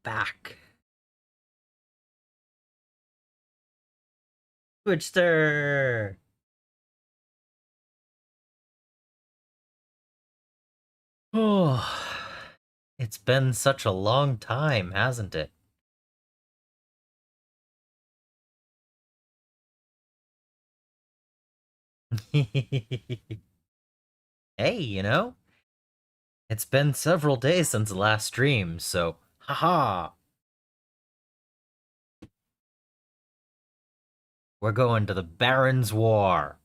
Back. Twitchster! Oh, it's been such a long time, hasn't it? Hey, it's been several days since the last stream, so haha! We're going to the Baron's War.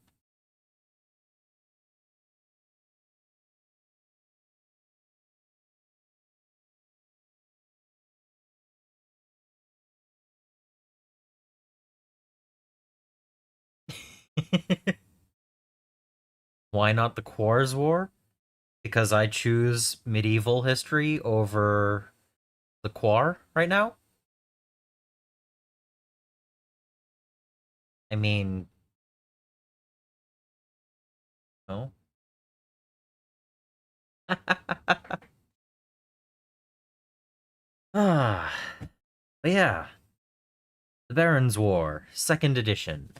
Why not the Quar's War? Because I choose medieval history over the Quar right now? I mean, no. Ah, but yeah, the Baron's War, second edition.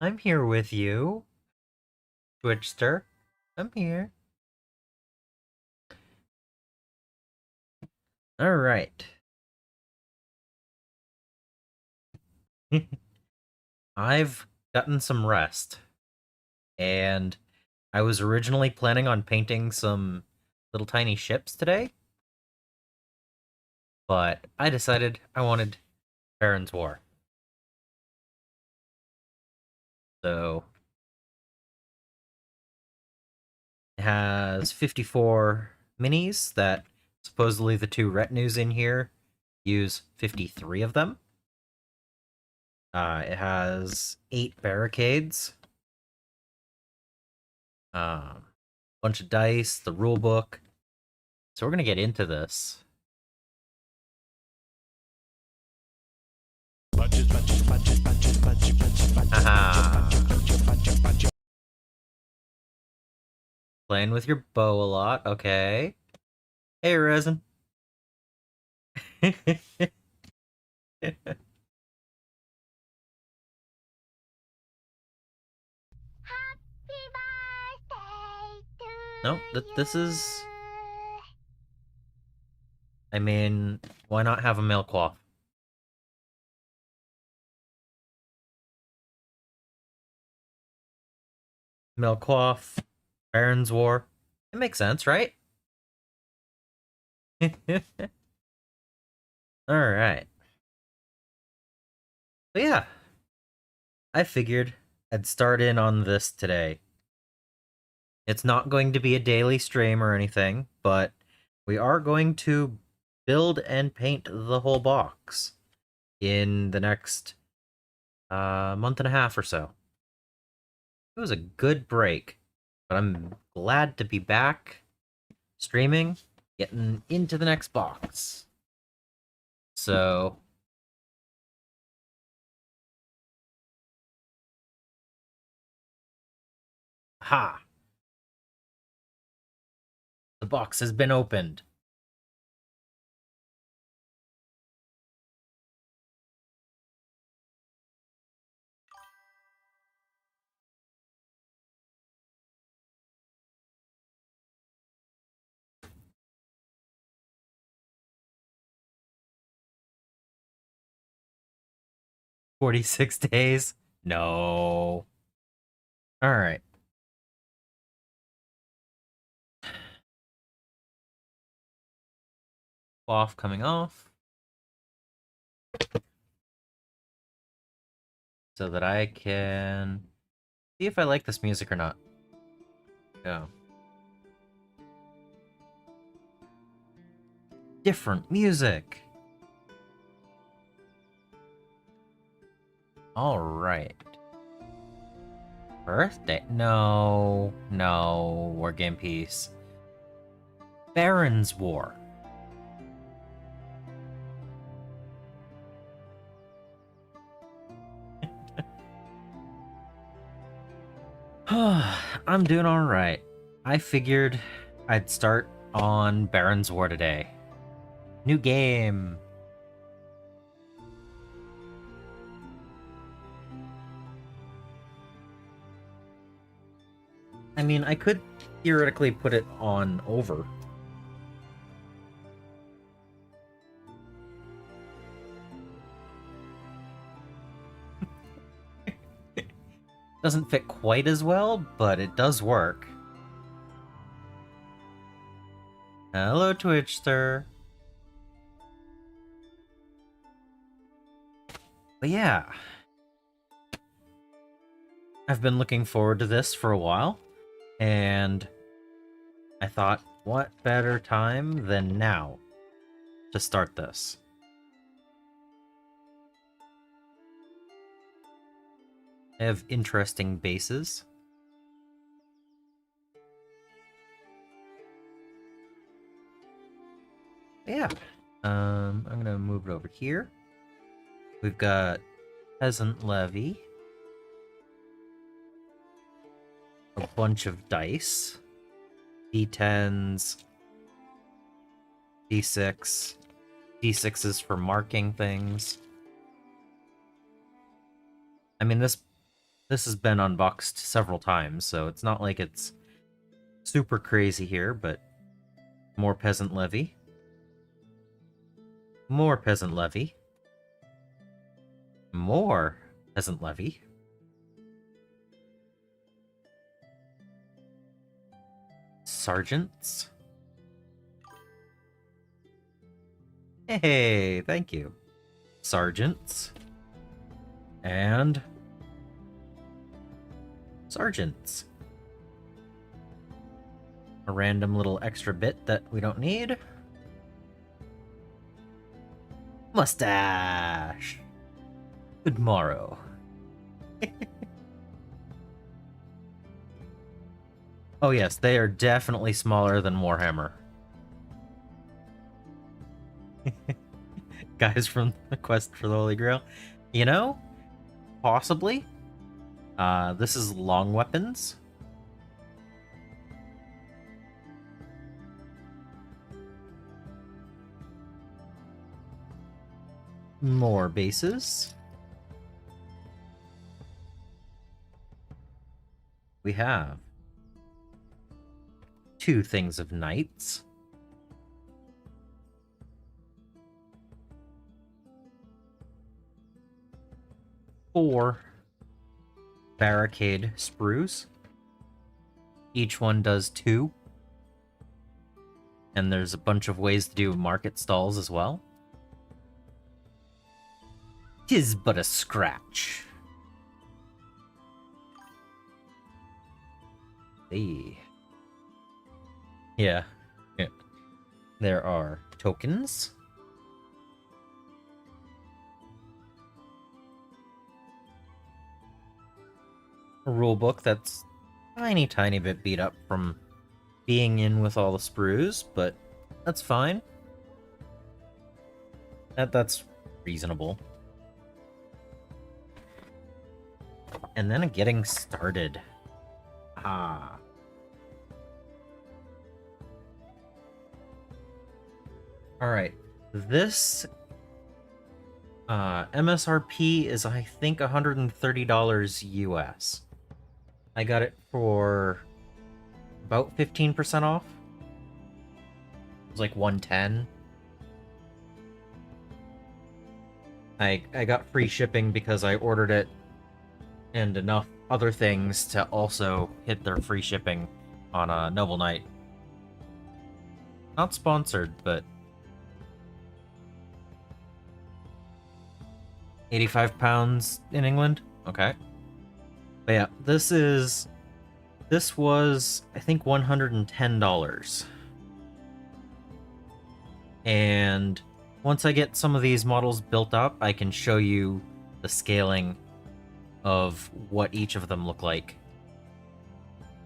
I'm here with you, Twitchster. I'm here. All right. I've gotten some rest, and I was originally planning on painting some little tiny ships today, but I decided I wanted Baron's War. So it has 54 minis that supposedly the two retinues in here use 53 of them. It has 8 barricades, bunch of dice, the rule book. So we're gonna get into this. Aha. Playing with your bow a lot, okay. Hey, Resin. No, this is... I mean, why not have a male quaff? Male quaff, Baron's War. It makes sense, right? Alright. But yeah, I figured I'd start in on this today. It's not going to be a daily stream or anything, but we are going to build and paint the whole box in the next month and a half or so. It was a good break, but I'm glad to be back streaming, getting into the next box. So ha! The box has been opened. "46 days? No." Alright. Off coming off. So that I can see if I like this music or not. Go. Different music. Alright. Birthday? No. No. War Game Peace. Baron's War. I'm doing alright. I figured I'd start on Baron's War today. New game. I mean, I could theoretically put it on over. Doesn't fit quite as well, but it does work. Hello, Twitchster. But yeah, I've been looking forward to this for a while, and I thought, what better time than now to start this? I have interesting bases. Yeah, I'm gonna move it over here. We've got Peasant Levy, a bunch of dice, D10s, D6, D6s for marking things. I mean, this has been unboxed several times, so it's not like it's super crazy here, but more Peasant Levy. More Peasant Levy. More Peasant Levy. Sergeants. Hey, thank you. Sergeants. And sergeants. A random little extra bit that we don't need. Mustache. Good morrow. Oh yes, they are definitely smaller than Warhammer. Guys from the Quest for the Holy Grail. You know, possibly. This is long weapons. More bases. We have 2 things of knights. 4 barricade sprues. Each one does 2. And there's a bunch of ways to do market stalls as well. 'Tis but a scratch. Hey. Yeah. There are tokens. A rulebook that's tiny bit beat up from being in with all the sprues, but that's fine. That's reasonable. And then getting started. Ah. Alright. This MSRP is, I think, $130 US. I got it for about 15% off. It was like 110. I got free shipping because I ordered it and enough other things to also hit their free shipping on a Noble Knight. Not sponsored, but 85 pounds in England? Okay. But yeah, this was, I think, $110. And once I get some of these models built up, I can show you the scaling of what each of them look like.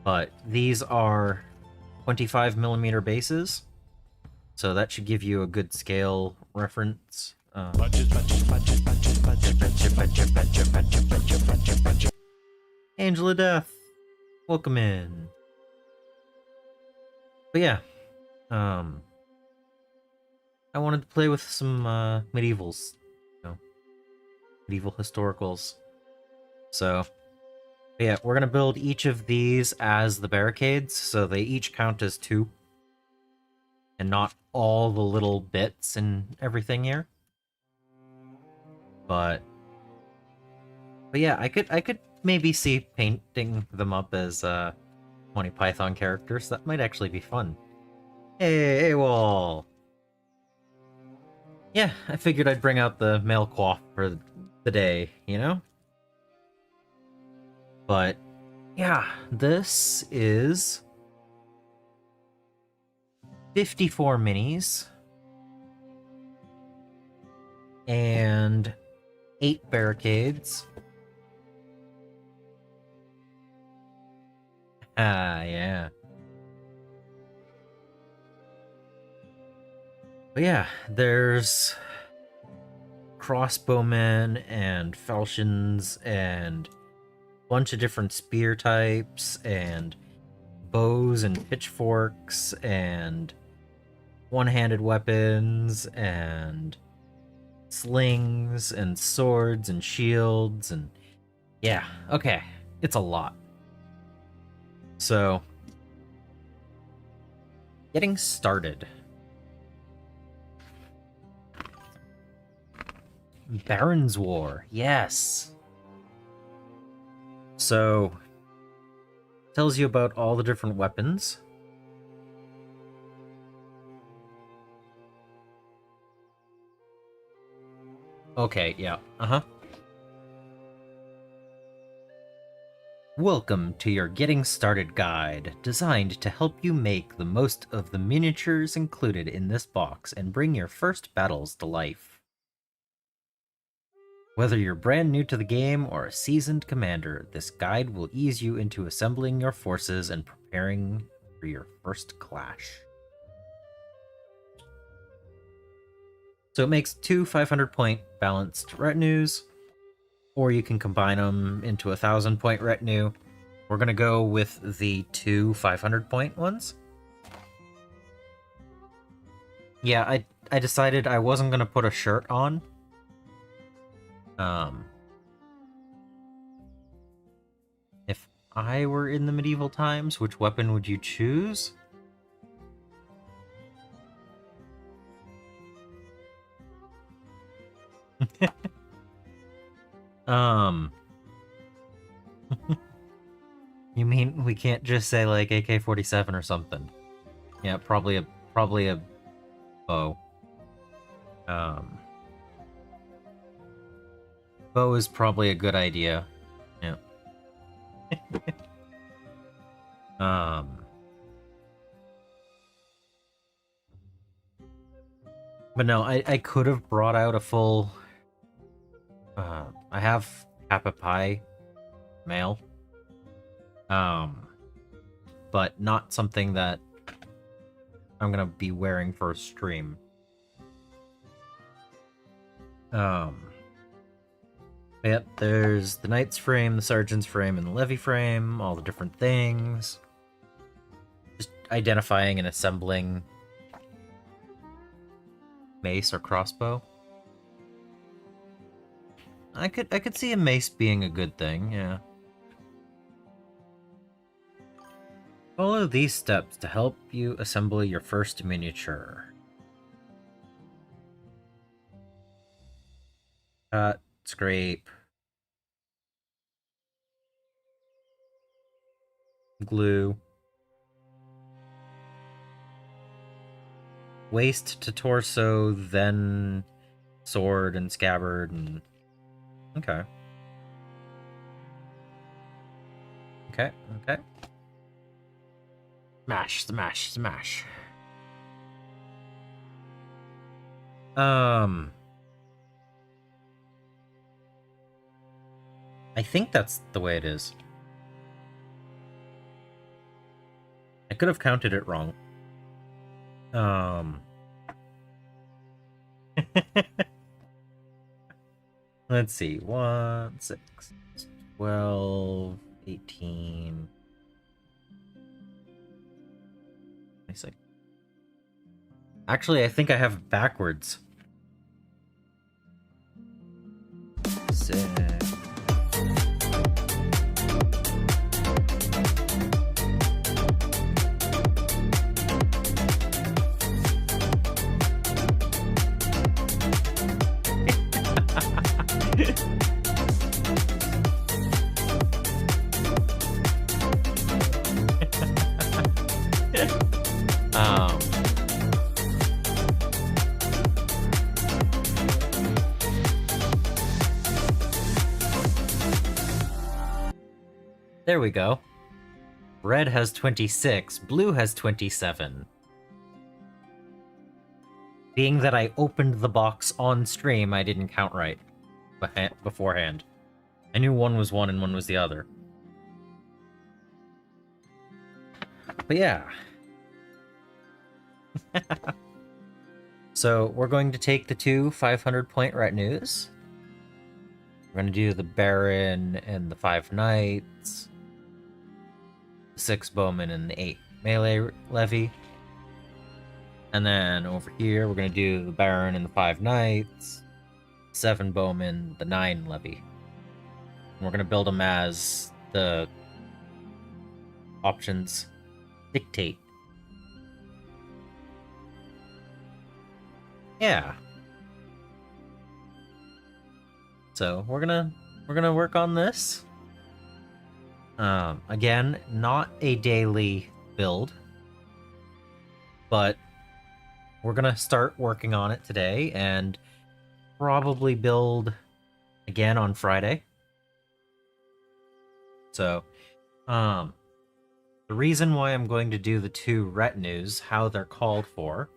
But these are 25mm bases, so that should give you a good scale reference. Angel of Death, welcome in. But yeah, I wanted to play with some medievals, medieval historicals. So yeah, we're gonna build each of these as the barricades, so they each count as 2, and not all the little bits and everything here. But yeah, I could maybe see painting them up as Monty Python characters. That might actually be fun. Hey, wall. Yeah, I figured I'd bring out the male coif for the day, you know? But yeah, this is 54 minis and 8 barricades. Ah, yeah. But yeah, there's crossbowmen and falchions and a bunch of different spear types and bows and pitchforks and one-handed weapons and slings and swords and shields and yeah, okay, it's a lot. So, getting started. Baron's War, yes. So, tells you about all the different weapons. Okay, yeah, Welcome to your Getting Started guide, designed to help you make the most of the miniatures included in this box and bring your first battles to life. Whether you're brand new to the game or a seasoned commander, this guide will ease you into assembling your forces and preparing for your first clash. So it makes 2 500-point balanced retinues, or you can combine them into a 1,000-point retinue. We're going to go with the 2 500-point ones. Yeah, I decided I wasn't going to put a shirt on. If I were in the medieval times, which weapon would you choose? You mean we can't just say like AK-47 or something? Yeah, probably a bow. Bow is probably a good idea. Yeah. But no, I could have brought out a full. I have Kappa Pi mail. But not something that I'm gonna be wearing for a stream. Yep, there's the Knight's frame, the Sergeant's frame, and the Levy frame, all the different things. Just identifying and assembling mace or crossbow. I could see a mace being a good thing, yeah. Follow these steps to help you assemble your first miniature. Cut, scrape, glue, waist to torso, then sword and scabbard, and okay. Okay. Smash, smash, smash. I think that's the way it is. I could have counted it wrong. Let's see. 1, 6, 12, 18, me see. Actually, I think I have it backwards. 6. There we go. Red has 26, blue has 27. Being that I opened the box on stream, I didn't count right beforehand. I knew one was one and one was the other. But yeah. So we're going to take the two 500-point retinues. We're going to do the Baron and the 5 Knights, 6 Bowmen and the 8 Melee Levy. And then over here, we're going to do the Baron and the 5 Knights, 7 Bowmen, the 9 Levy. And we're going to build them as the options dictate. Yeah. So we're gonna work on this. Again, not a daily build, but we're gonna start working on it today and probably build again on Friday. So, the reason why I'm going to do the 2 retinues, how they're called for,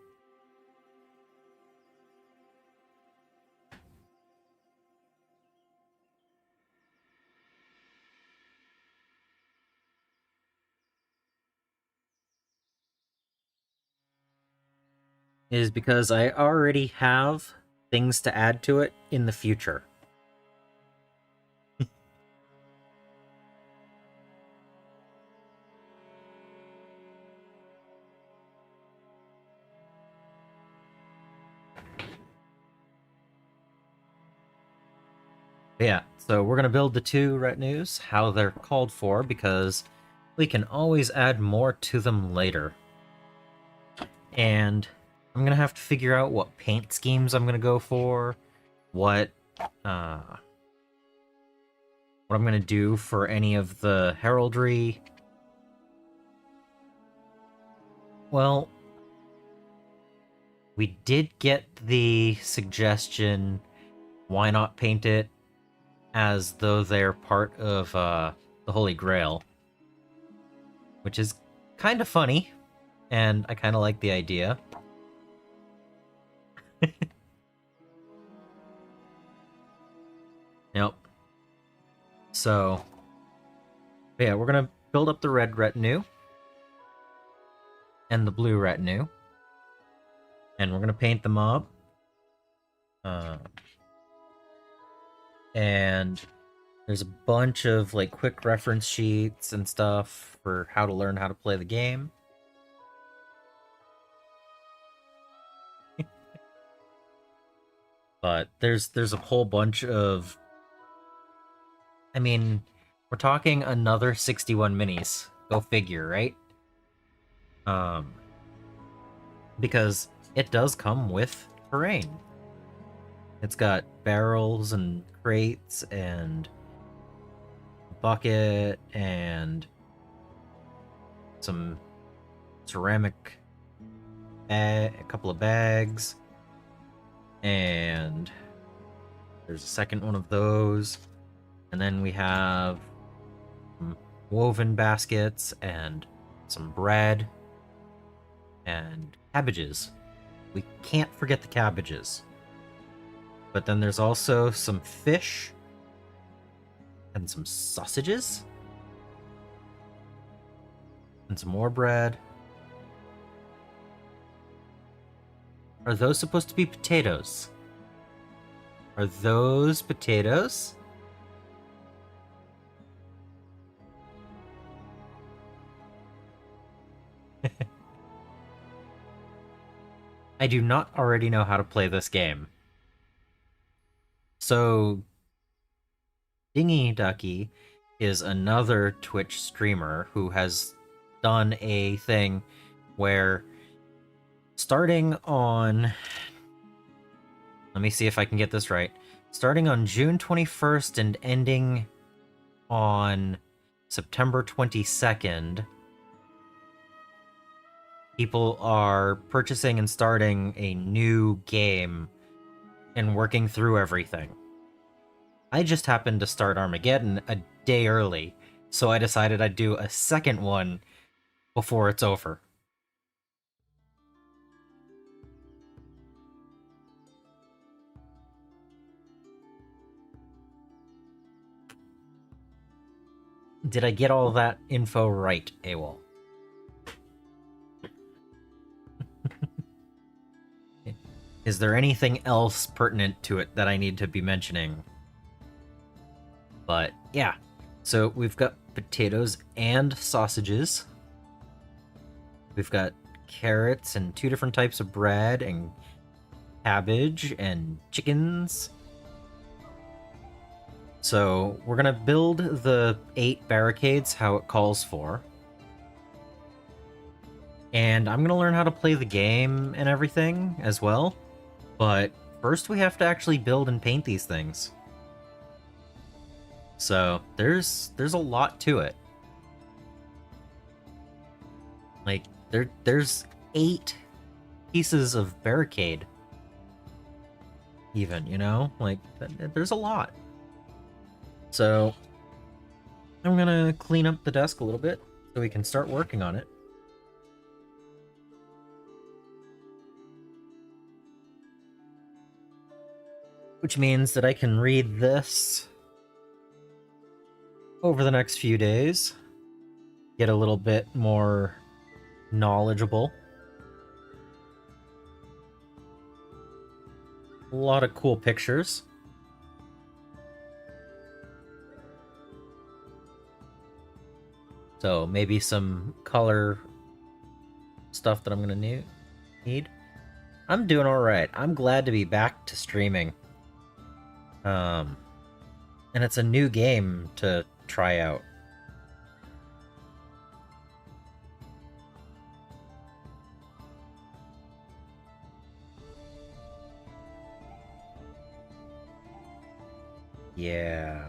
is because I already have things to add to it in the future. Yeah, so we're going to build the 2 retinues, how they're called for, because we can always add more to them later. And I'm going to have to figure out what paint schemes I'm going to go for, what I'm going to do for any of the heraldry. Well, we did get the suggestion, why not paint it as though they're part of the Holy Grail, which is kind of funny, and I kind of like the idea. Yep. So, yeah, we're gonna build up the red retinue and the blue retinue, and we're gonna paint them up. And there's a bunch of like quick reference sheets and stuff for how to learn how to play the game. But there's a whole bunch of, I mean, we're talking another 61 minis. Go figure, right? Because it does come with terrain. It's got barrels and crates and bucket and some ceramic a couple of bags, and there's a second one of those, and then we have some woven baskets and some bread and cabbages. We can't forget the cabbages. But then there's also some fish and some sausages and some more bread. Are those supposed to be potatoes? Are those potatoes? I do not already know how to play this game. So, DingyDucky is another Twitch streamer who has done a thing where starting on... Let me see if I can get this right. Starting on June 21st and ending on September 22nd, people are purchasing and starting a new game and working through everything. I just happened to start Armageddon a day early, so I decided I'd do a second one before it's over. Did I get all that info right, AWOL? Is there anything else pertinent to it that I need to be mentioning? But yeah, so we've got potatoes and sausages. We've got carrots and 2 different types of bread and cabbage and chickens. So we're gonna build the 8 barricades how it calls for. And I'm gonna learn how to play the game and everything as well. But first we have to actually build and paint these things. So there's a lot to it. Like there's 8 pieces of barricade. Even, you know? Like there's a lot. So I'm gonna clean up the desk a little bit so we can start working on it. Which means that I can read this over the next few days, get a little bit more knowledgeable. A lot of cool pictures. So maybe some color stuff that I'm gonna need. I'm doing alright. I'm glad to be back to streaming. And it's a new game to try out. Yeah.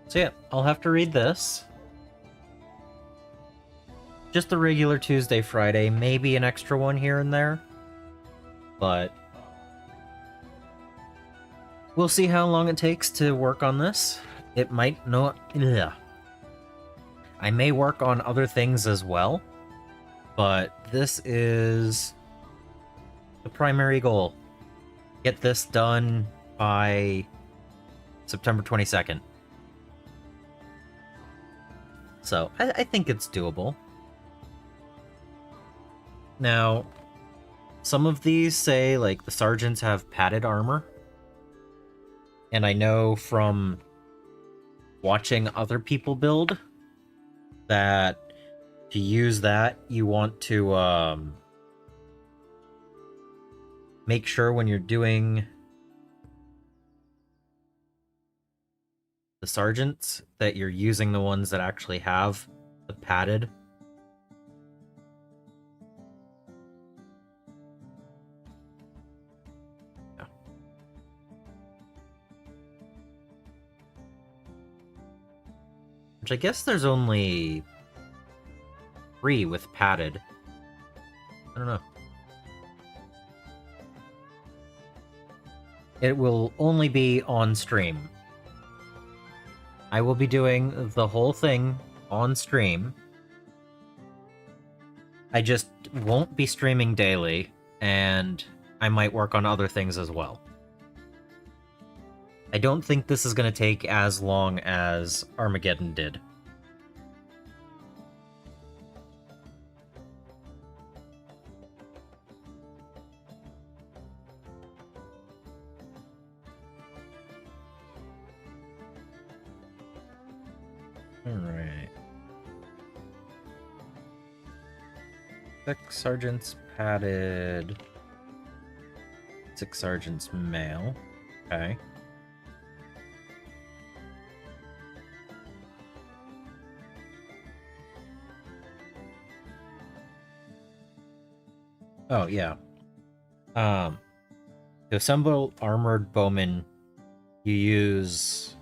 So yeah, I'll have to read this. Just the regular Tuesday, Friday, maybe an extra one here and there. But we'll see how long it takes to work on this. It might not... Ugh. I may work on other things as well, but this is the primary goal. Get this done by September 22nd. So, I think it's doable. Now, some of these say, like, the sergeants have padded armor. And I know from watching other people build that to use that, you want to make sure when you're doing the sergeants that you're using the ones that actually have the padded. Yeah. Which I guess there's only 3 with padded. I don't know. It will only be on stream. I will be doing the whole thing on stream. I just won't be streaming daily, and I might work on other things as well. I don't think this is going to take as long as Armageddon did. Alright. 6 sergeants padded. 6 sergeants male. Okay. Oh, yeah. To assemble armored bowmen, you use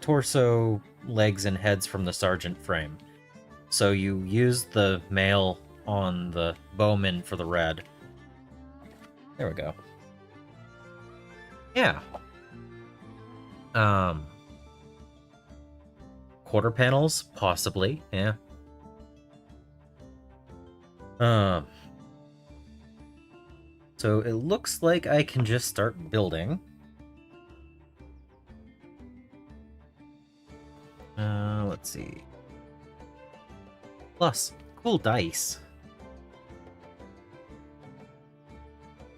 torso, legs, and heads from the sergeant frame. So you use the male on the bowman for the red. There we go. Yeah. Quarter panels, possibly. Yeah. So it looks like I can just start building. Let's see. Plus, cool dice.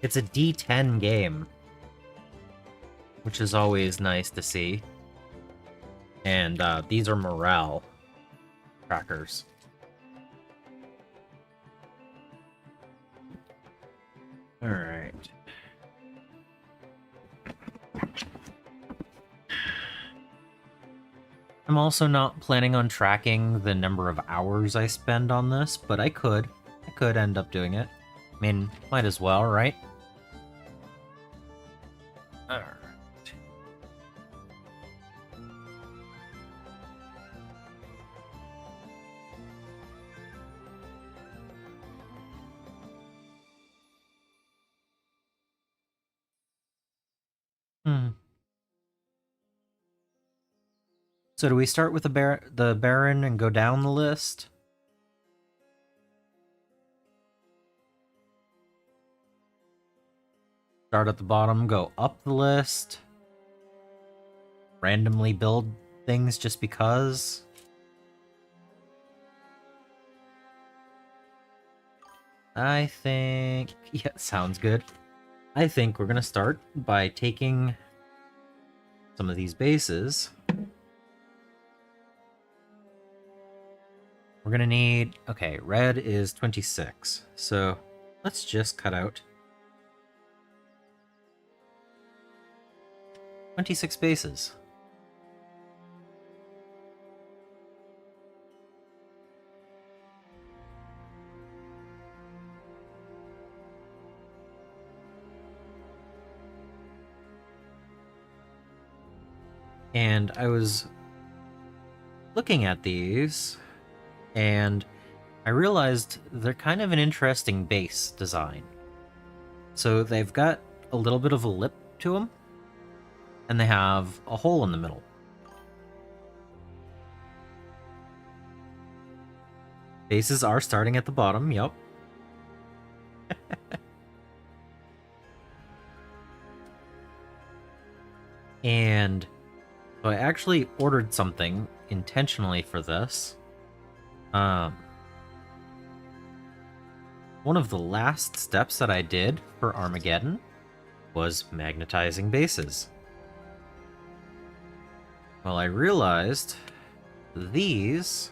It's a D10 game, which is always nice to see. And these are morale trackers. All right. I'm also not planning on tracking the number of hours I spend on this, but I could end up doing it. I mean, might as well, right? All right. So do we start with the Baron and go down the list? Start at the bottom, go up the list. Randomly build things just because. I think... Yeah, sounds good. I think we're going to start by taking some of these bases. We're going to need... Okay, red is 26. So let's just cut out 26 bases. And I was looking at these, and I realized they're kind of an interesting base design. So they've got a little bit of a lip to them, and they have a hole in the middle. Bases are starting at the bottom, yep. And so I actually ordered something intentionally for this. One of the last steps that I did for Armageddon was magnetizing bases. Well, I realized these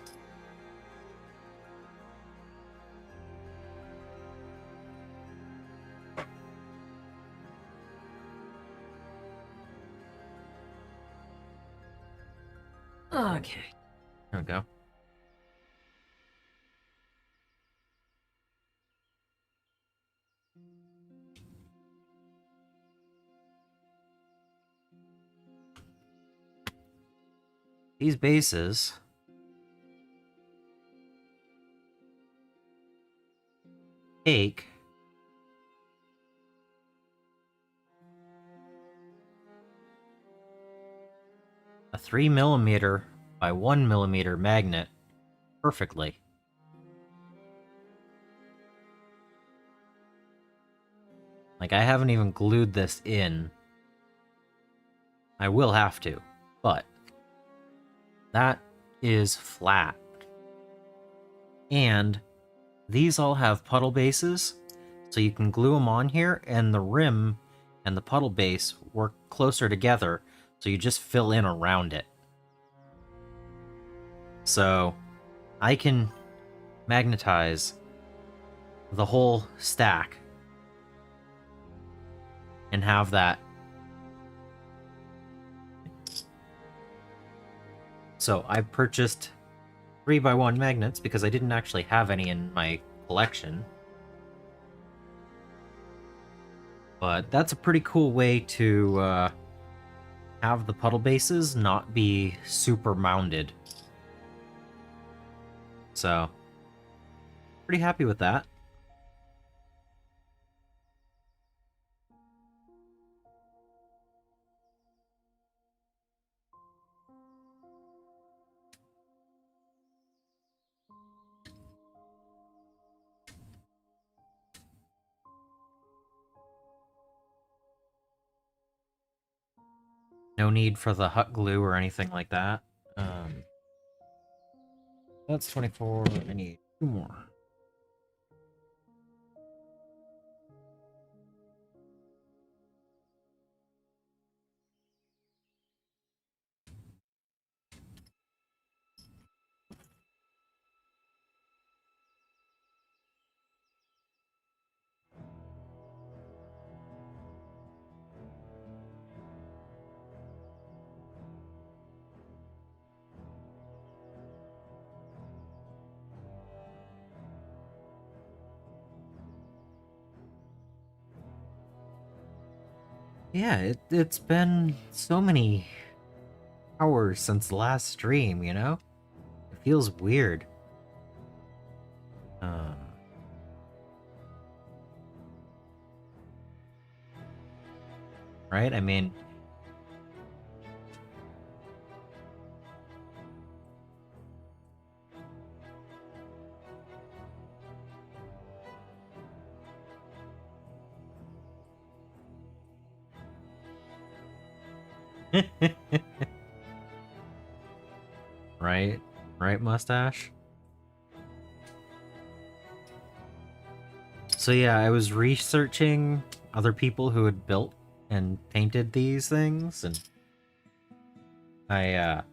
okay, there we go. These bases take a 3mm by 1mm magnet perfectly. Like, I haven't even glued this in. I will have to, but that is flat. And these all have puddle bases, so you can glue them on here, and the rim and the puddle base work closer together, so you just fill in around it. So I can magnetize the whole stack and have that. So I purchased 3x1 magnets because I didn't actually have any in my collection. But that's a pretty cool way to have the puddle bases not be super mounded. So, pretty happy with that. No need for the hot glue or anything like that. That's 24. I need 2 more. Yeah, it's been so many hours since the last stream, you know? It feels weird. Um, right? I mean, right? Right, mustache? So yeah, I was researching other people who had built and painted these things, and I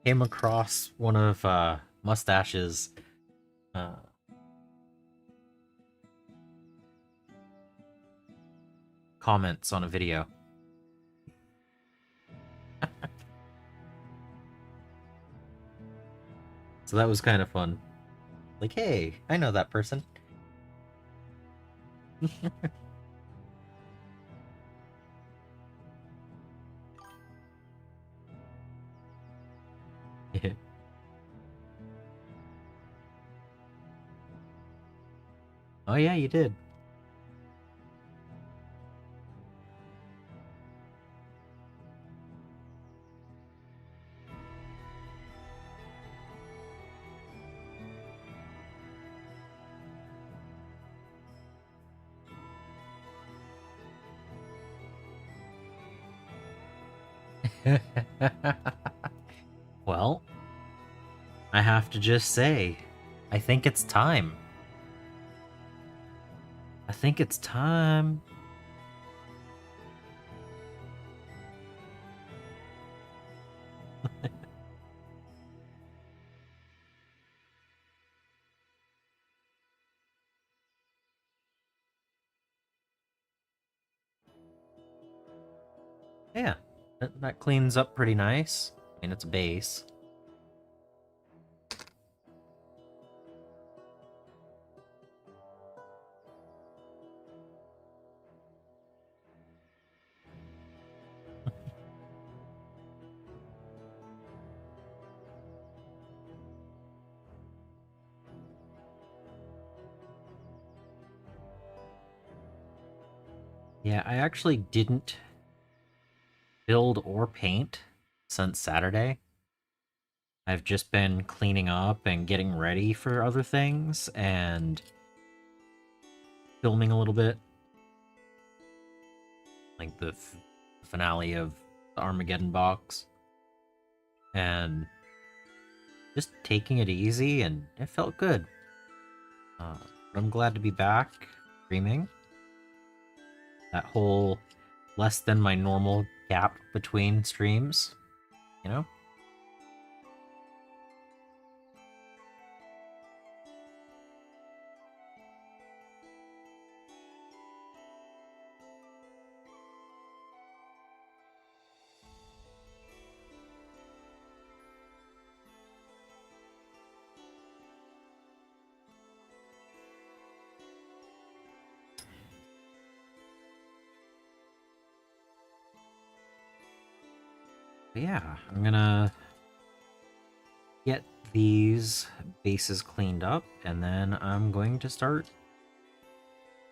came across one of Mustache's uh, comments on a video. So that was kind of fun. Like, hey, I know that person. Oh yeah, you did. Well, I have to just say, I think it's time. I think it's time. Yeah, that cleans up pretty nice. I mean, it's a base. Yeah, I actually didn't build or paint since Saturday. I've just been cleaning up and getting ready for other things and filming a little bit. Like the finale of the Armageddon box. And just taking it easy, and it felt good. But I'm glad to be back streaming. That whole less than my normal gap between streams, you know? But yeah, I'm gonna get these bases cleaned up, and then I'm going to start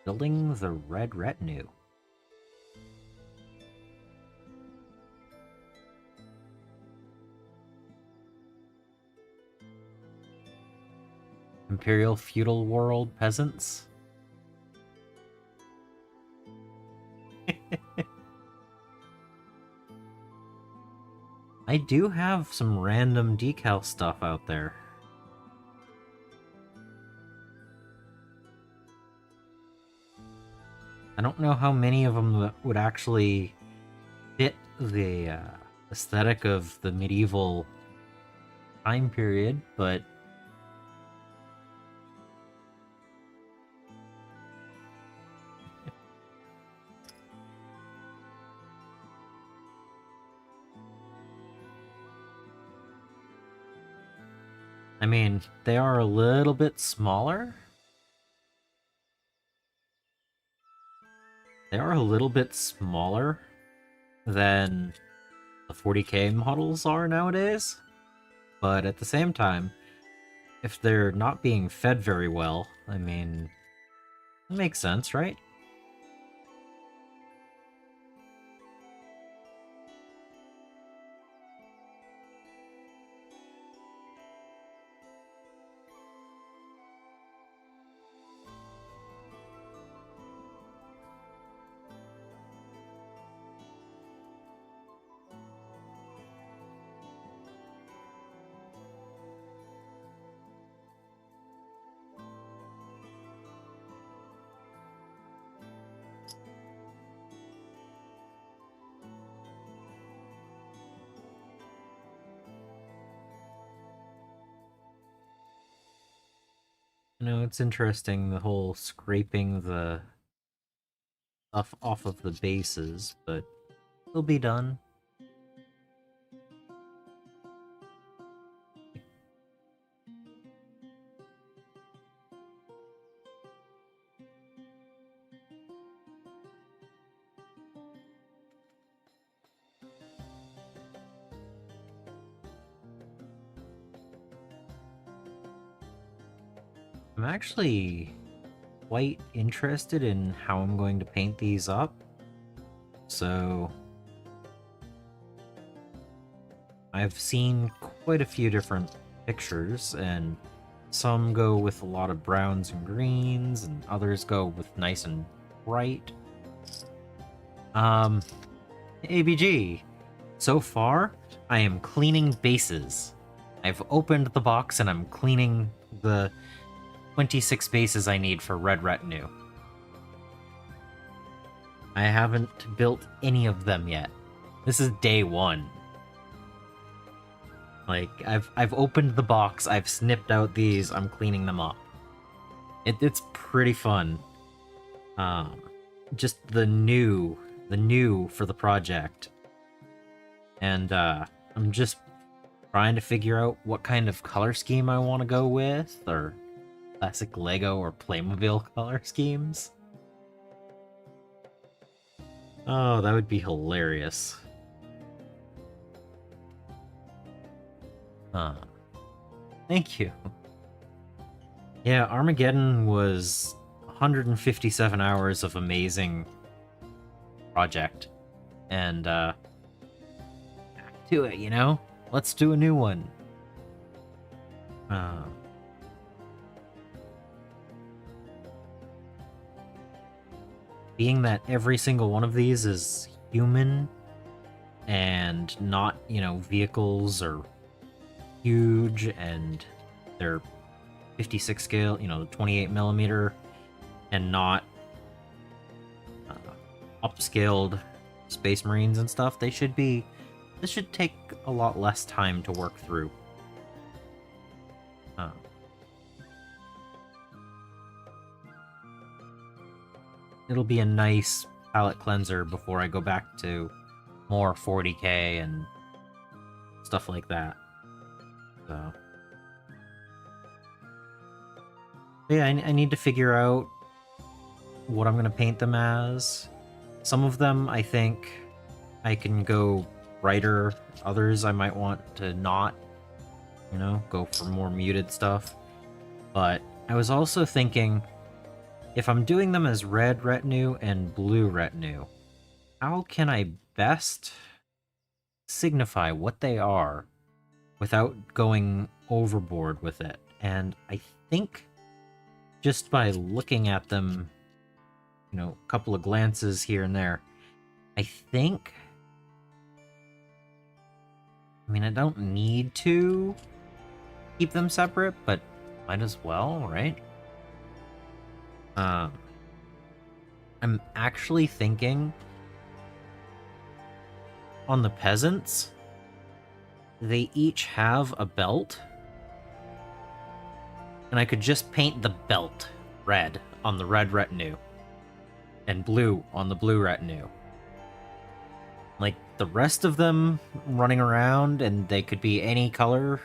building the red retinue. Imperial feudal world peasants. I do have some random decal stuff out there. I don't know how many of them would actually fit the aesthetic of the medieval time period, but I mean, they are a little bit smaller. They are a little bit smaller than the 40k models are nowadays, but at the same time, if they're not being fed very well, I mean, it makes sense, right? You know, it's interesting, the whole scraping the stuff off of the bases, but it'll be done. I'm actually quite interested in how I'm going to paint these up. So I've seen quite a few different pictures, and some go with a lot of browns and greens, and others go with nice and bright. ABG. So far, I am cleaning bases. I've opened the box and I'm cleaning the 26 bases I need for Red Retinue. I haven't built any of them yet. This is day one. Like, I've opened the box, I've snipped out these, I'm cleaning them up. It's pretty fun. Just the new for the project. And I'm just trying to figure out what kind of color scheme I want to go with, or classic Lego or Playmobil color schemes. Oh, that would be hilarious. Thank you. Yeah, Armageddon was 157 hours of amazing project. And, back to it, you know? Let's do a new one. Being that every single one of these is human and not, you know, vehicles or huge, and they're 56 scale, you know, 28 millimeter, and not upscaled Space Marines and stuff, this should take a lot less time to work through. It'll be a nice palette cleanser before I go back to more 40k and stuff like that. So yeah, I need to figure out what I'm going to paint them as. Some of them I think I can go brighter. Others I might want to not, go for more muted stuff. But I was also thinking, if I'm doing them as red retinue and blue retinue, how can I best signify what they are without going overboard with it? And I think just by looking at them, a couple of glances here and there, I think, I don't need to keep them separate, but might as well, right? I'm actually thinking on the peasants, they each have a belt, and I could just paint the belt red on the red retinue and blue on the blue retinue. Like the rest of them running around, and they could be any color.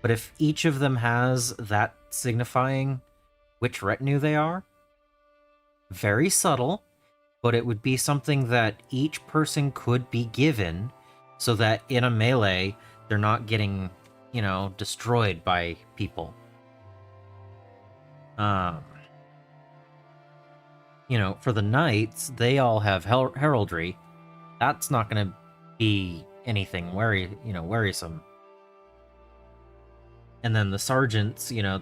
But if each of them has that signifying which retinue they are, very subtle, but it would be something that each person could be given so that in a melee, they're not getting, destroyed by people. For the knights, they all have heraldry. That's not going to be anything worrisome. And then the sergeants, I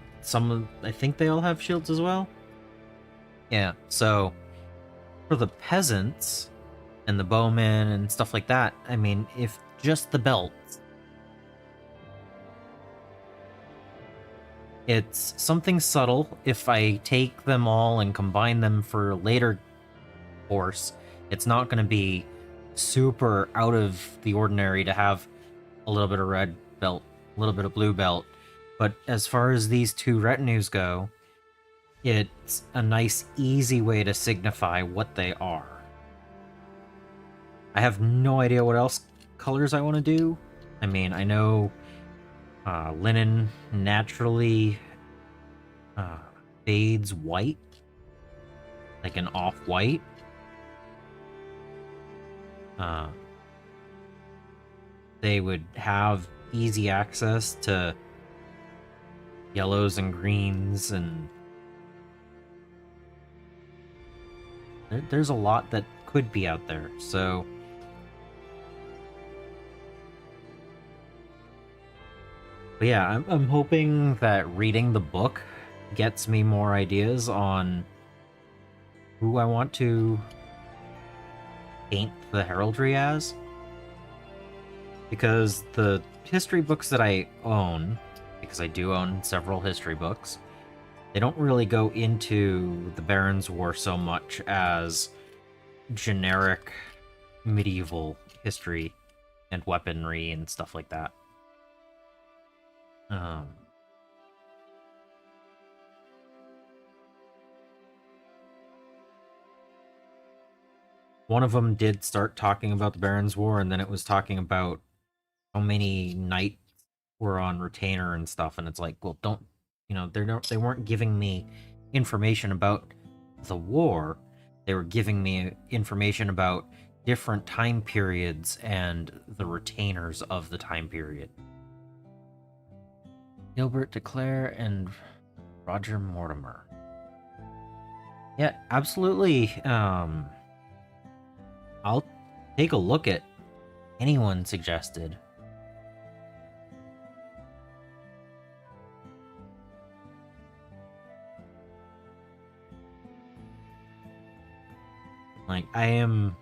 think they all have shields as well. Yeah, so for the peasants and the bowmen and stuff like that, if just the belts, it's something subtle. If I take them all and combine them for later course, it's not going to be super out of the ordinary to have a little bit of red belt, a little bit of blue belt. But as far as these two retinues go, it's a nice, easy way to signify what they are. I have no idea what else colors I want to do. I know linen naturally fades white, like an off-white. They would have easy access to yellows and greens, and there's a lot that could be out there, so but yeah, I'm hoping that reading the book gets me more ideas on who I want to paint the heraldry as, because the history books that I own, because I do own several history books, they don't really go into the Barons' War so much as generic medieval history and weaponry and stuff like that. One of them did start talking about the Barons' War, and then it was talking about how many knights were on retainer and stuff, and it's like, well, they weren't giving me information about the war. They were giving me information about different time periods and the retainers of the time period. Gilbert de Clare and Roger Mortimer. Yeah, absolutely. I'll take a look at anyone suggested. Like, I am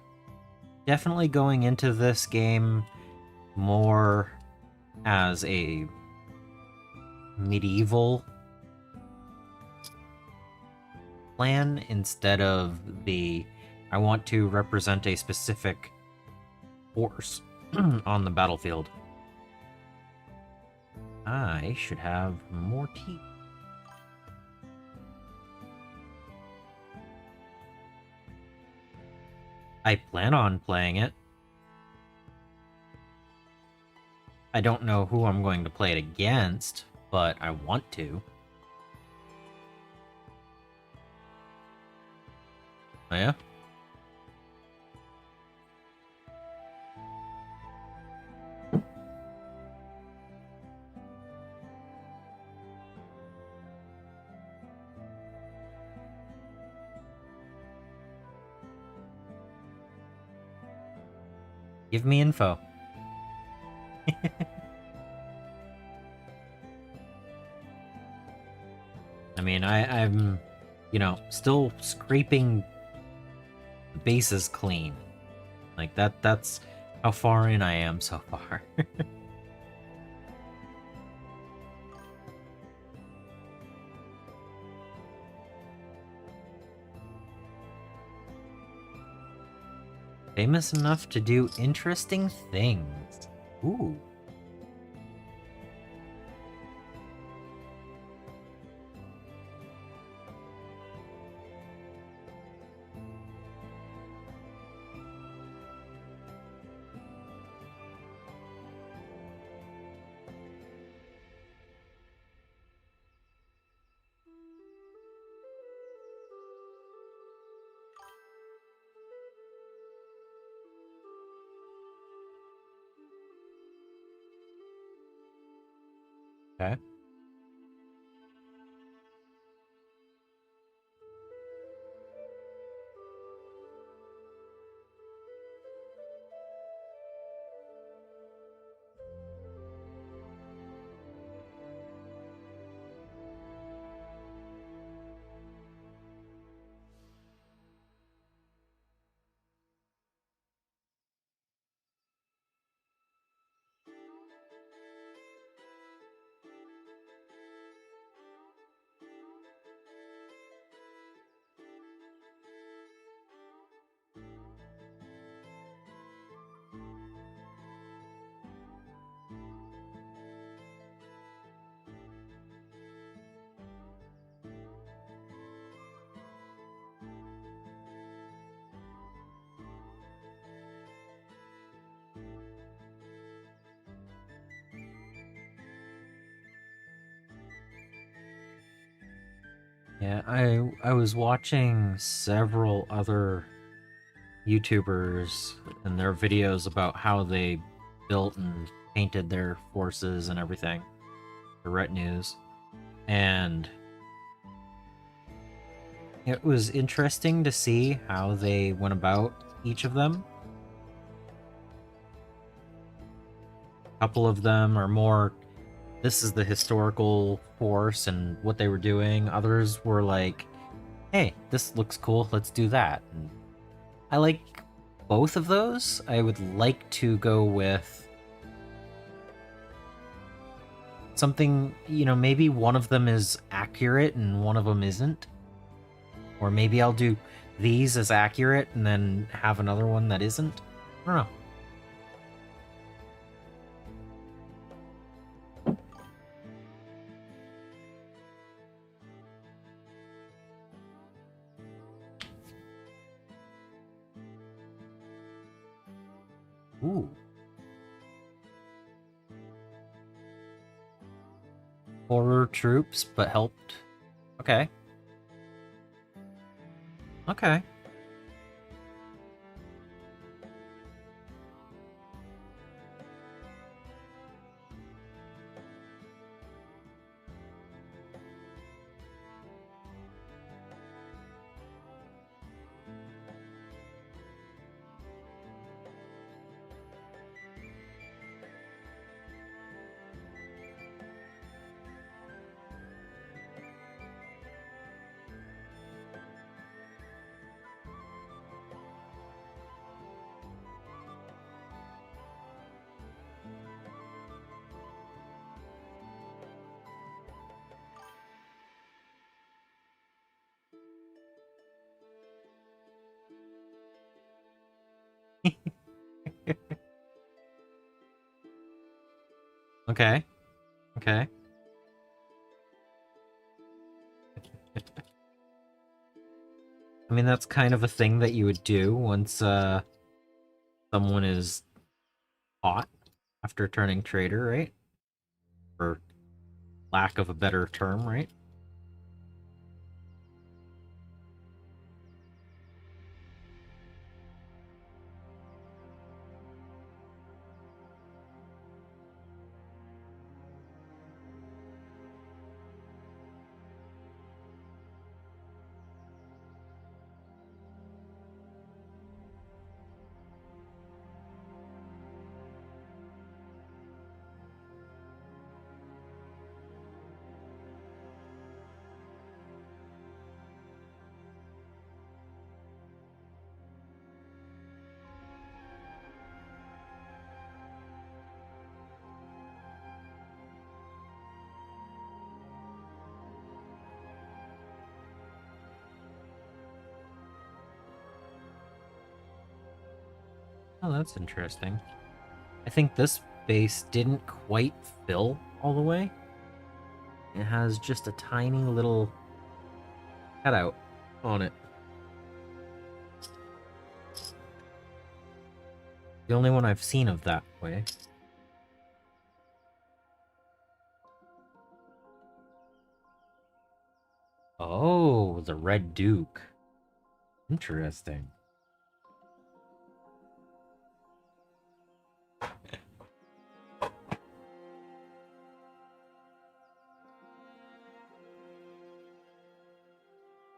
definitely going into this game more as a medieval plan instead of I want to represent a specific force on the battlefield. I should have more teeth. I plan on playing it. I don't know who I'm going to play it against, but I want to. Oh, yeah? Give me info. I mean, I'm, you know, still scraping the bases clean. Like, that's how far in I am so far. Famous enough to do interesting things. Ooh. Okay. Yeah, I was watching several other YouTubers and their videos about how they built and painted their forces and everything, the retinues, and it was interesting to see how they went about each of them. A couple of them are more, this is the historical force and what they were doing. Others were like, hey, this looks cool, let's do that. And I like both of those. I would like to go with something, you know, maybe one of them is accurate and one of them isn't. Or maybe I'll do these as accurate and then have another one that isn't. I don't know. Ooh. Horror troops, but helped. Okay. Okay. Okay. Okay. I mean, that's kind of a thing that you would do once someone is caught after turning traitor, right? For lack of a better term, right? Oh, that's interesting. I think this base didn't quite fill all the way. It has just a tiny little cutout on it. The only one I've seen of that way. Oh, the Red Duke. Interesting.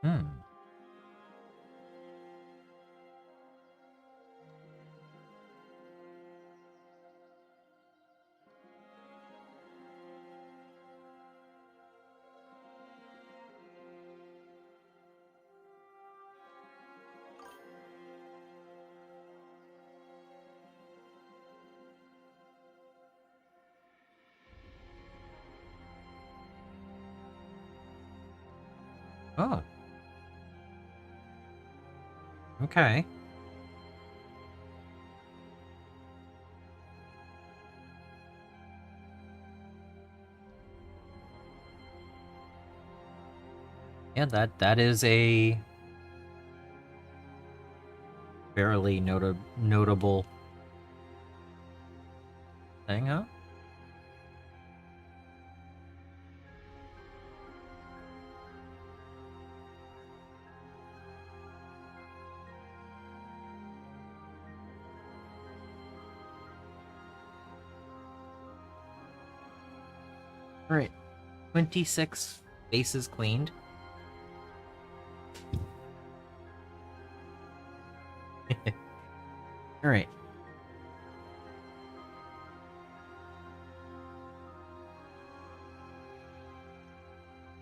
Hmm. Oh. Okay. Yeah, that is a fairly notable thing, huh? All right, 26 bases cleaned. All right.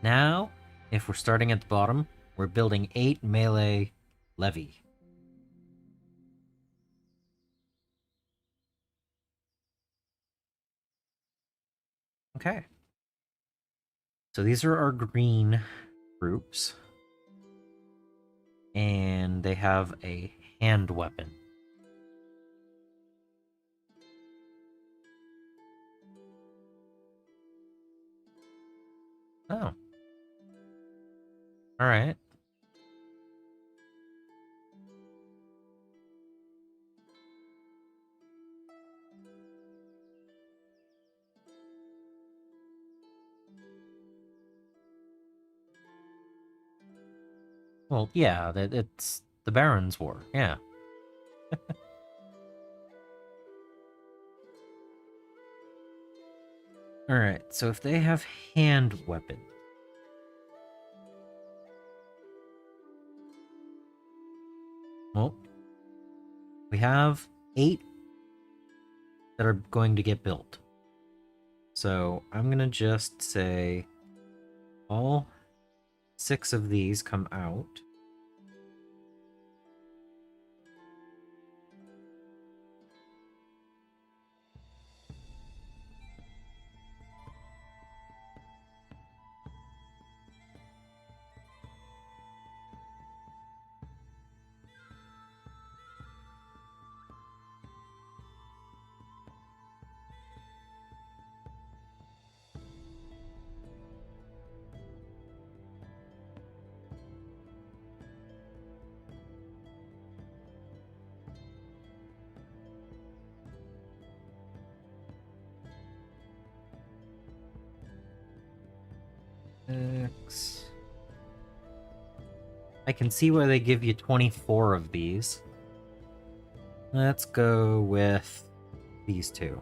Now, if we're starting at the bottom, we're building 8 melee levy. Okay. So these are our green groups. And they have a hand weapon. Oh. Alright. Well, yeah, it's the Baron's War, yeah. Alright, so if they have hand weapon. Well, we have 8 that are going to get built. So I'm gonna just say all 6 of these come out. X. I can see why they give you 24 of these. Let's go with these 2.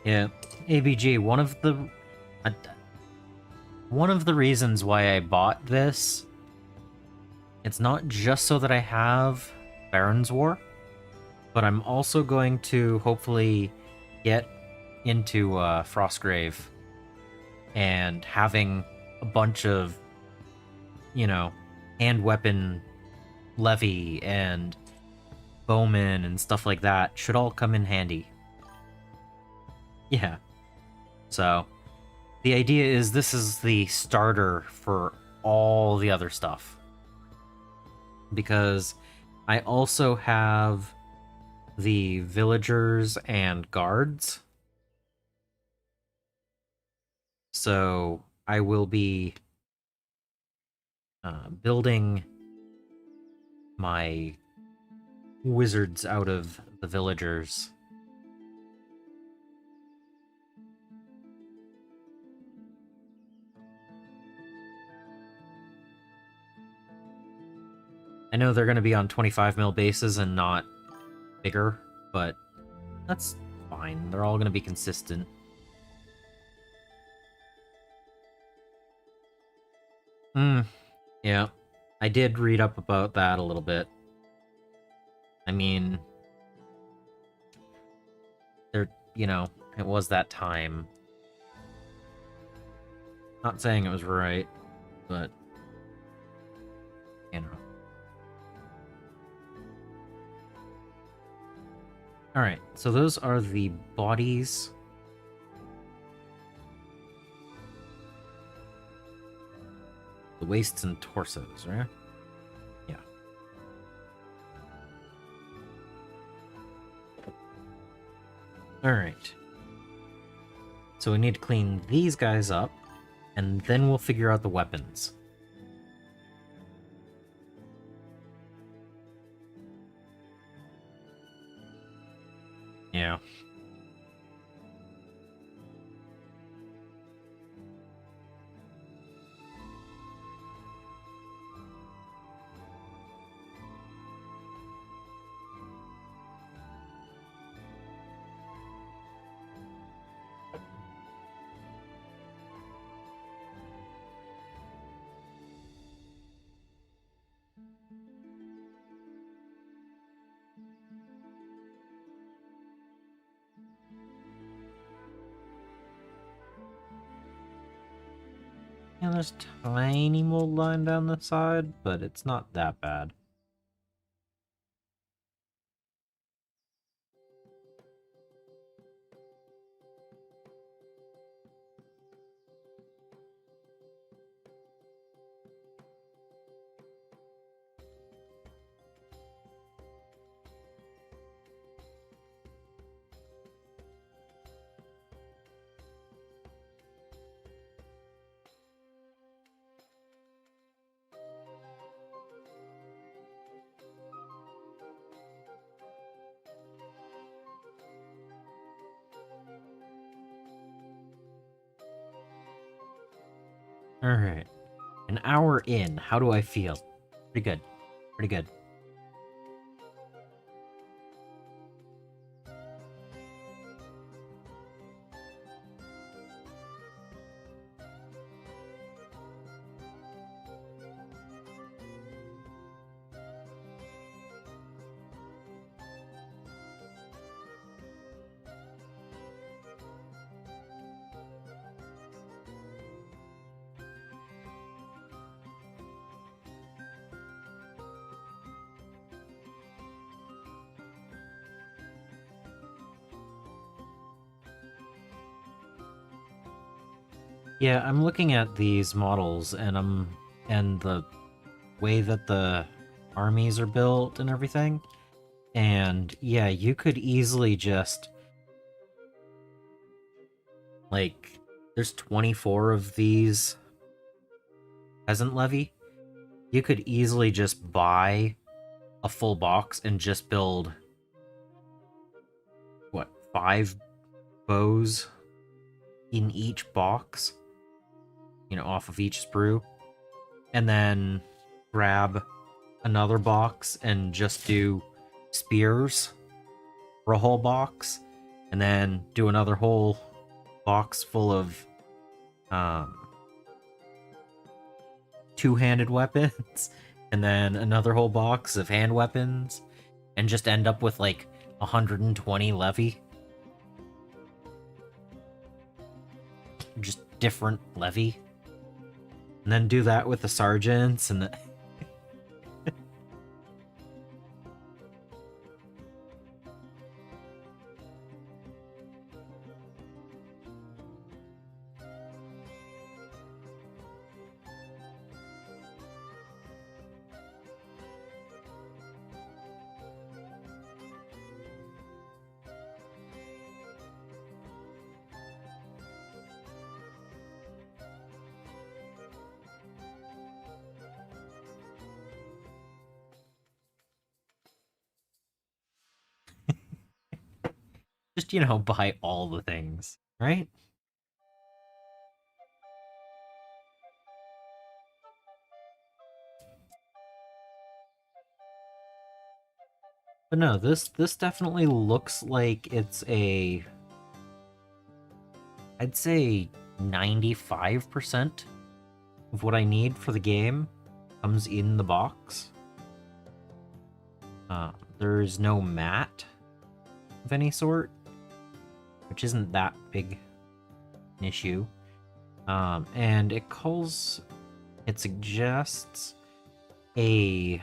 Yeah, ABG, one of the reasons why I bought this, it's not just so that I have Baron's War, but I'm also going to hopefully get into Frostgrave and having a bunch of, hand weapon levy and bowmen and stuff like that should all come in handy. Yeah. So, the idea is this is the starter for all the other stuff. Because I also have the villagers and guards. So I will be building my wizards out of the villagers. I know they're going to be on 25 mil bases and not bigger, but that's fine. They're all going to be consistent. Yeah. I did read up about that a little bit. I mean, it was that time. Not saying it was right, but, Alright, so those are the bodies. The waists and torsos, right? Yeah. Alright. So we need to clean these guys up, and then we'll figure out the weapons. Yeah. Yeah, there's tiny mold line down the side, but it's not that bad. Alright. An hour in, how do I feel? Pretty good. Pretty good. Yeah, I'm looking at these models and the way that the armies are built and everything. And yeah, you could easily just there's 24 of these peasant levy. You could easily just buy a full box and just build 5 bows in each box, off of each sprue, and then grab another box and just do spears for a whole box, and then do another whole box full of two-handed weapons, and then another whole box of hand weapons, and just end up with 120 levy. Just different levy. And then do that with the sergeants and the Just, buy all the things, right? But no, this definitely looks like it's I'd say 95% of what I need for the game comes in the box. There's no mat of any sort, which isn't that big an issue. And it suggests a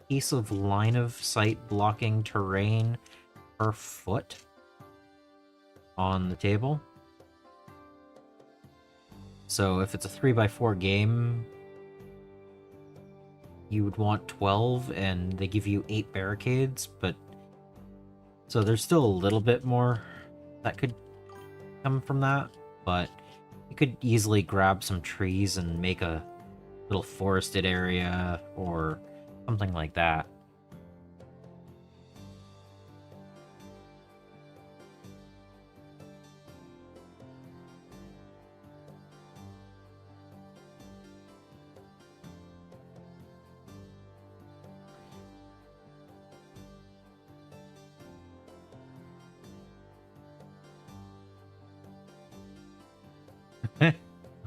piece of line of sight blocking terrain per foot on the table. So if it's a 3x4 game, you would want 12, and they give you 8 barricades, but so there's still a little bit more that could come from that, but you could easily grab some trees and make a little forested area or something like that.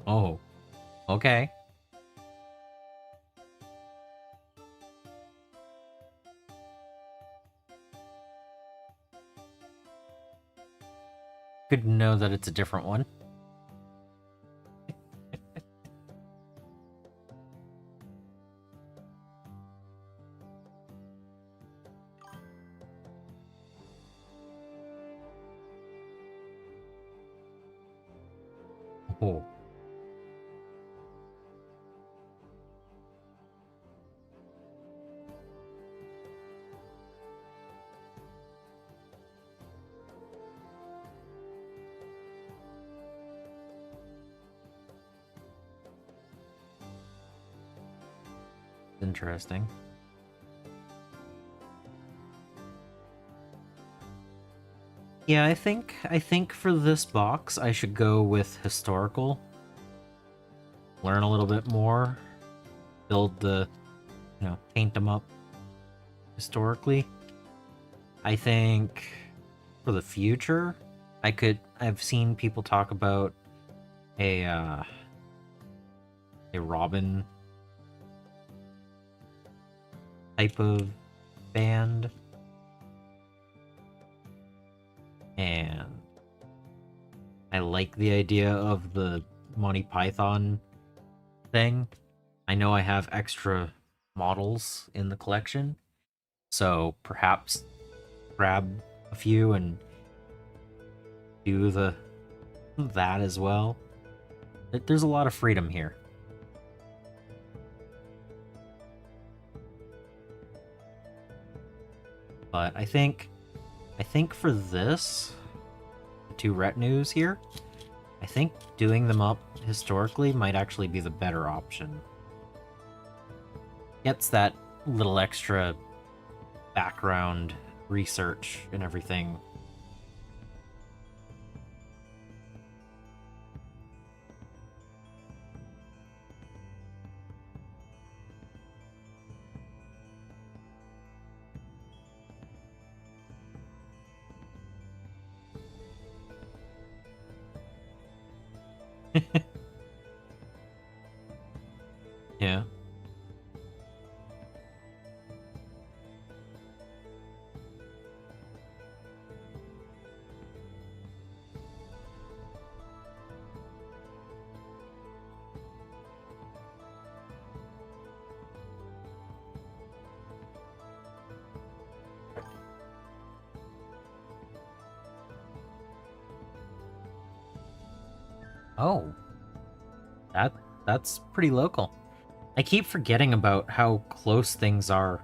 Oh, okay. Good to know that it's a different one. Oh. Interesting. Yeah, I think for this box I should go with historical. Learn a little bit more, build paint them up historically. I think for the future, I've seen people talk about a Robin type of band, and I like the idea of the Monty Python thing. I know I have extra models in the collection, so perhaps grab a few and do that as well. There's a lot of freedom here. But I think for this, the 2 retinues here, I think doing them up historically might actually be the better option. Gets that little extra background research and everything. Yeah. Oh, that's pretty local. I keep forgetting about how close things are.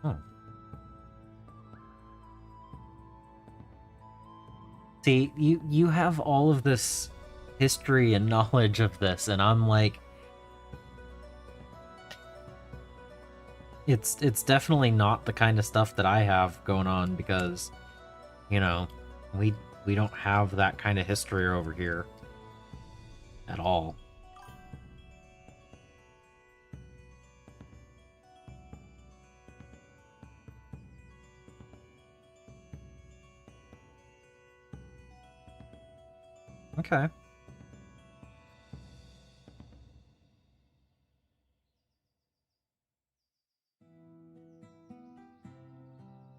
Oh. See, you have all of this history and knowledge of this, and I'm like, it's definitely not the kind of stuff that I have going on because, you know, we don't have that kind of history over here at all. Okay.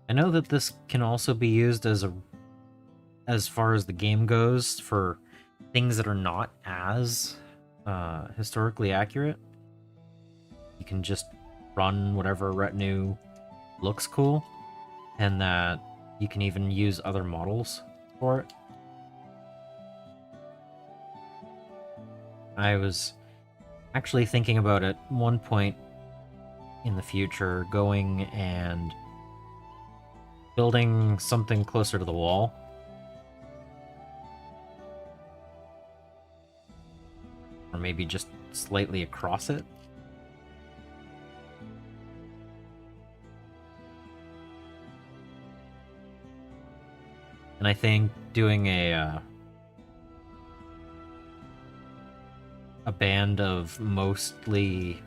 I know that this can also be used as far as the game goes for things that are not as historically accurate. You can just run whatever retinue looks cool, and that you can even use other models for it. I was actually thinking about at one point in the future going and building something closer to the wall. Or maybe just slightly across it. And I think doing a band of mostly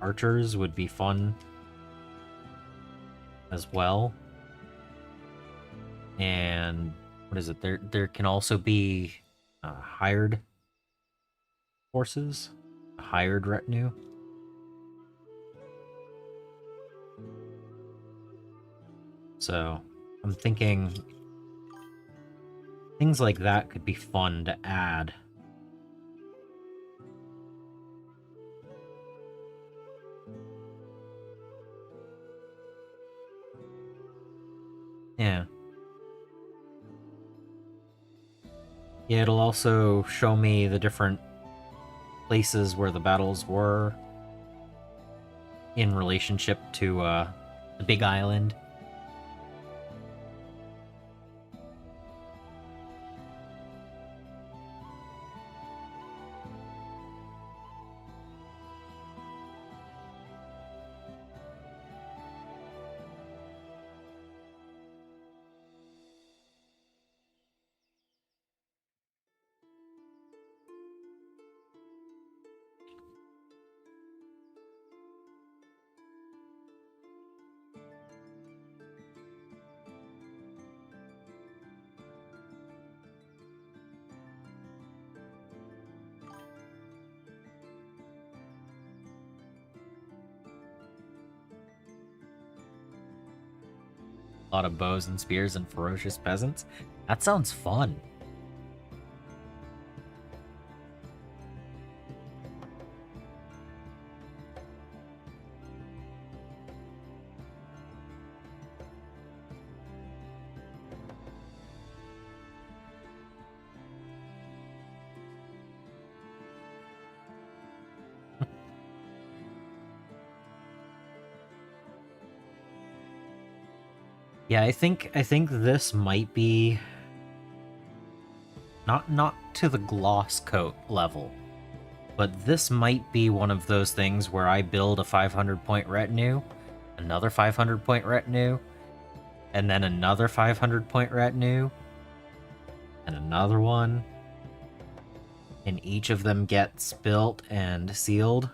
archers would be fun as well. And what is it? There can also be hired forces, a hired retinue. So I'm thinking things like that could be fun to add. Yeah. Yeah, it'll also show me the different places where the battles were in relationship to the big island. A lot of bows and spears and ferocious peasants. That sounds fun. Yeah, I think this might be not to the gloss coat level, but this might be one of those things where I build a 500-point retinue, another 500-point retinue, and then another 500-point retinue, and another one, and each of them gets built and sealed.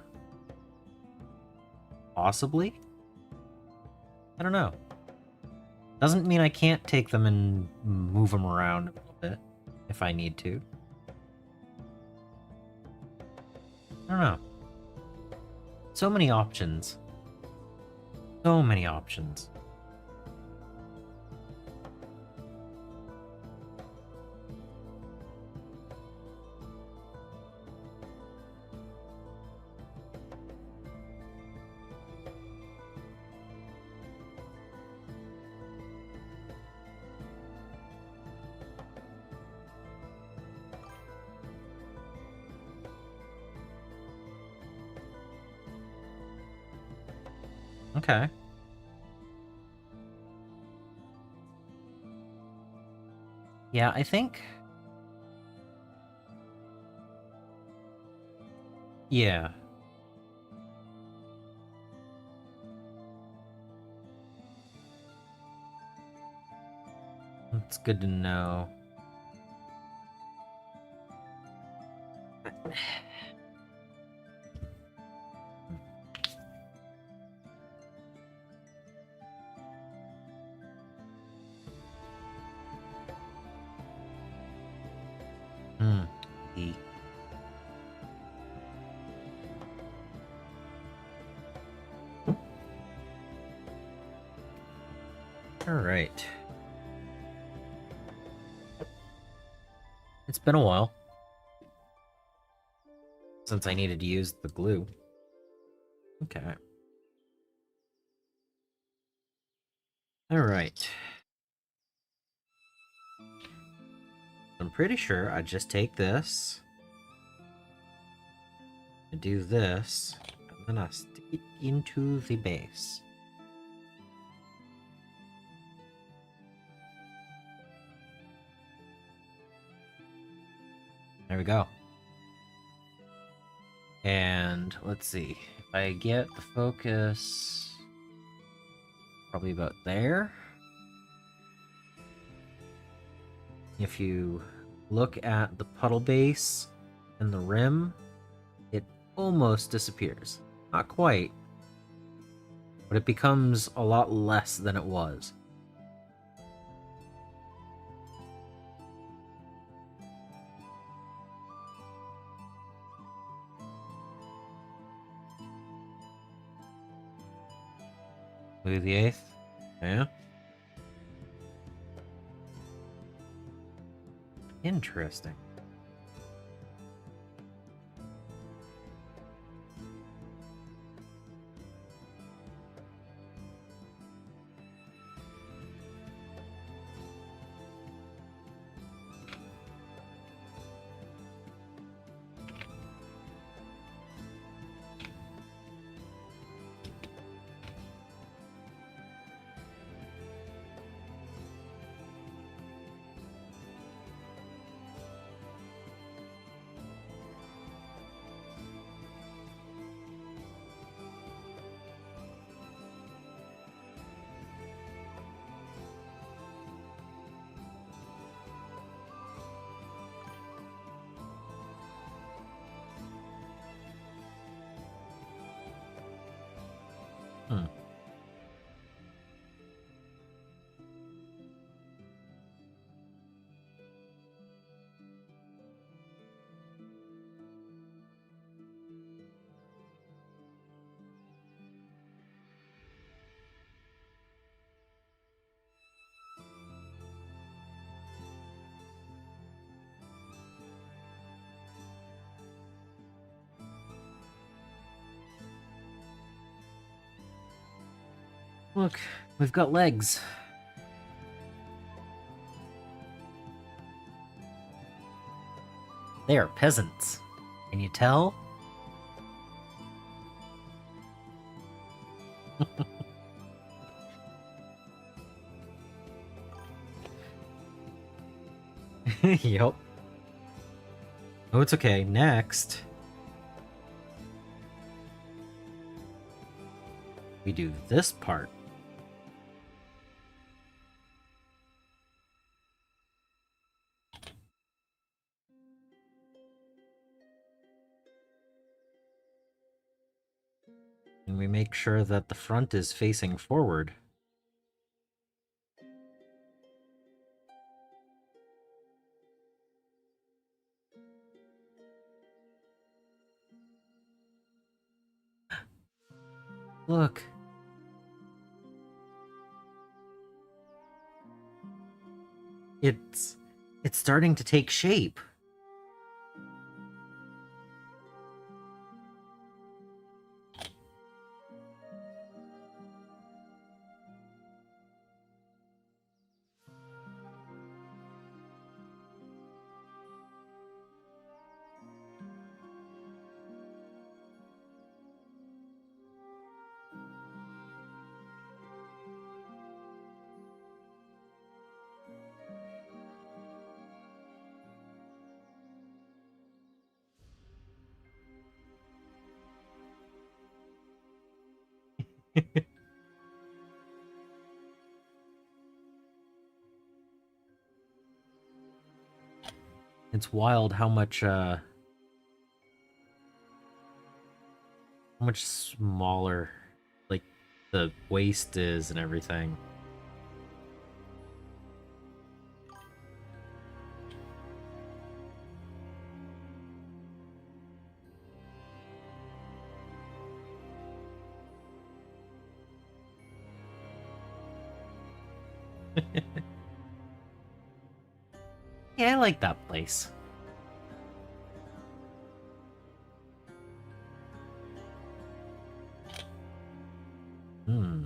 Possibly? I don't know. Doesn't mean I can't take them and move them around a little bit if I need to. I don't know. So many options. So many options. Okay. Yeah, I think... Yeah. It's good to know. Hmm. E. All right. It's been a while since I needed to use the glue. Okay. All right. I'm pretty sure I just take this and do this, and then I stick it into the base. There we go. And let's see, if I get the focus probably about there. If you look at the puddle base and the rim, it almost disappears. Not quite, but it becomes a lot less than it was. Louis the Eighth? Yeah. Interesting. Hmm. Look, we've got legs. They are peasants. Can you tell? Yep. Oh, it's okay. Next, we do this part. And we make sure that the front is facing forward. Look. It's starting to take shape. It's wild how much smaller, like, the waist is and everything. Yeah, I like that place. Hmm.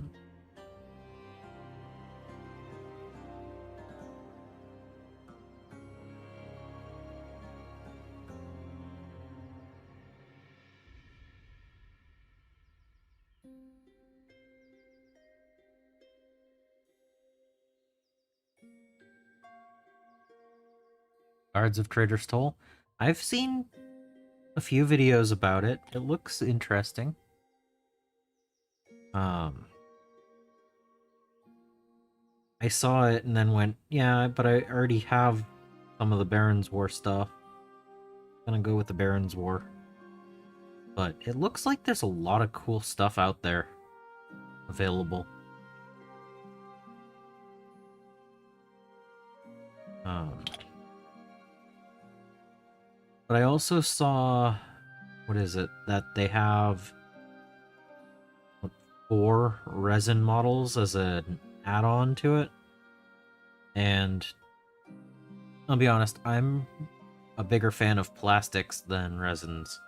Guards of Traitor's Toll. I've seen a few videos about it. It looks interesting. I saw it and then went, yeah, but I already have some of the Baron's War stuff. I'm gonna go with the Baron's War. But it looks like there's a lot of cool stuff out there available. But I also saw, what is it, that they have 4 resin models as an add-on to it. And I'll be honest, I'm a bigger fan of plastics than resins.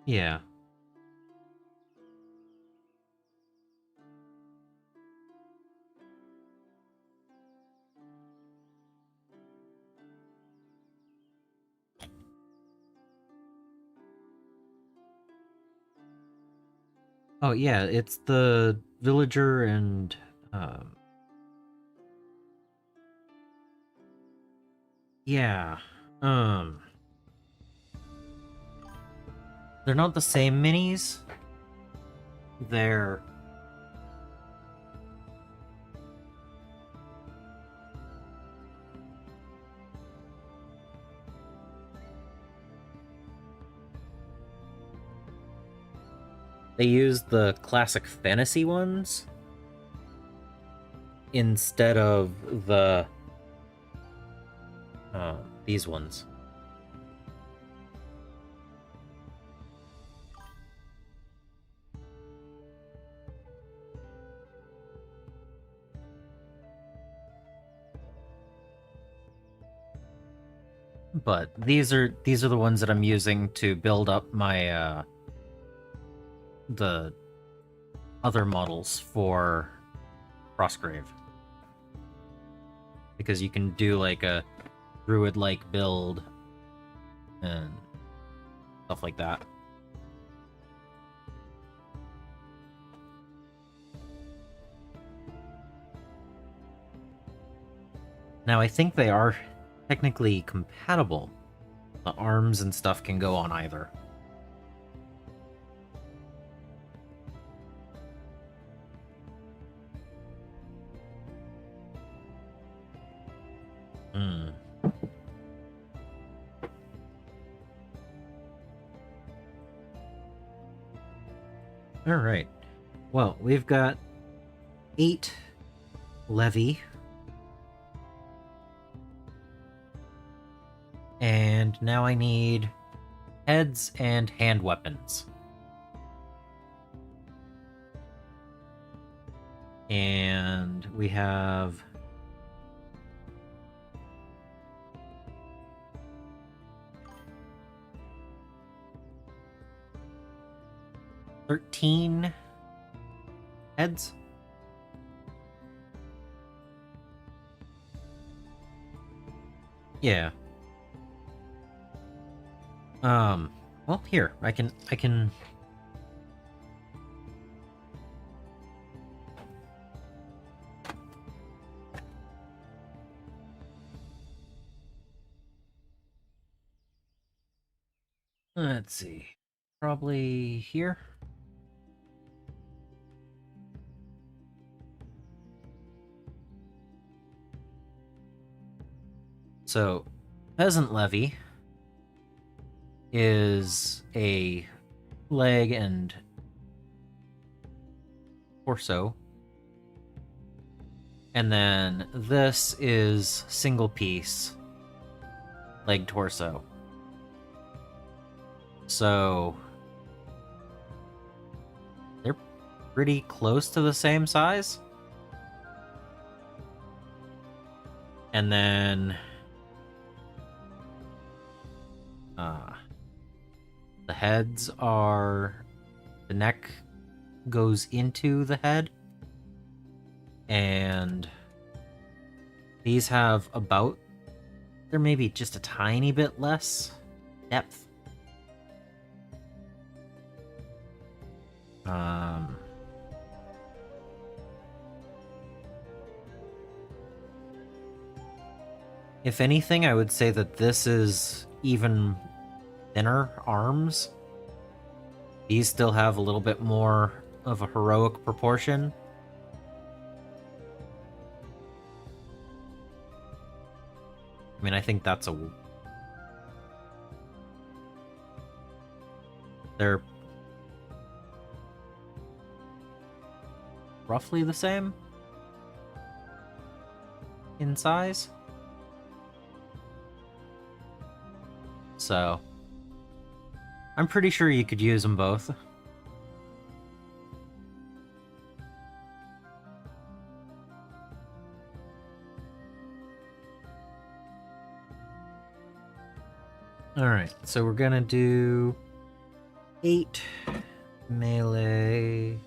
Yeah. Oh yeah, it's the villager and yeah. Um they're not the same minis. They're they use the classic fantasy ones instead of the these ones. But these are the ones that I'm using to build up my the other models for Frostgrave. Because you can do like a druid-like build and stuff like that. Now I think they are technically compatible. The arms and stuff can go on either. Alright. Well, we've got 8 levy. And now I need heads and hand weapons. And we have 13 heads. Yeah. Well, here, I can Let's see. Probably here. So, peasant levy is a leg and torso. And then this is single piece leg torso. So they're pretty close to the same size. And then the heads are, the neck goes into the head, and these have about, they're maybe just a tiny bit less depth. If anything, I would say that this is even thinner arms. These still have a little bit more of a heroic proportion. I mean, I think that's a... They're roughly the same in size. So, I'm pretty sure you could use them both. Alright, so we're gonna do 8 melee.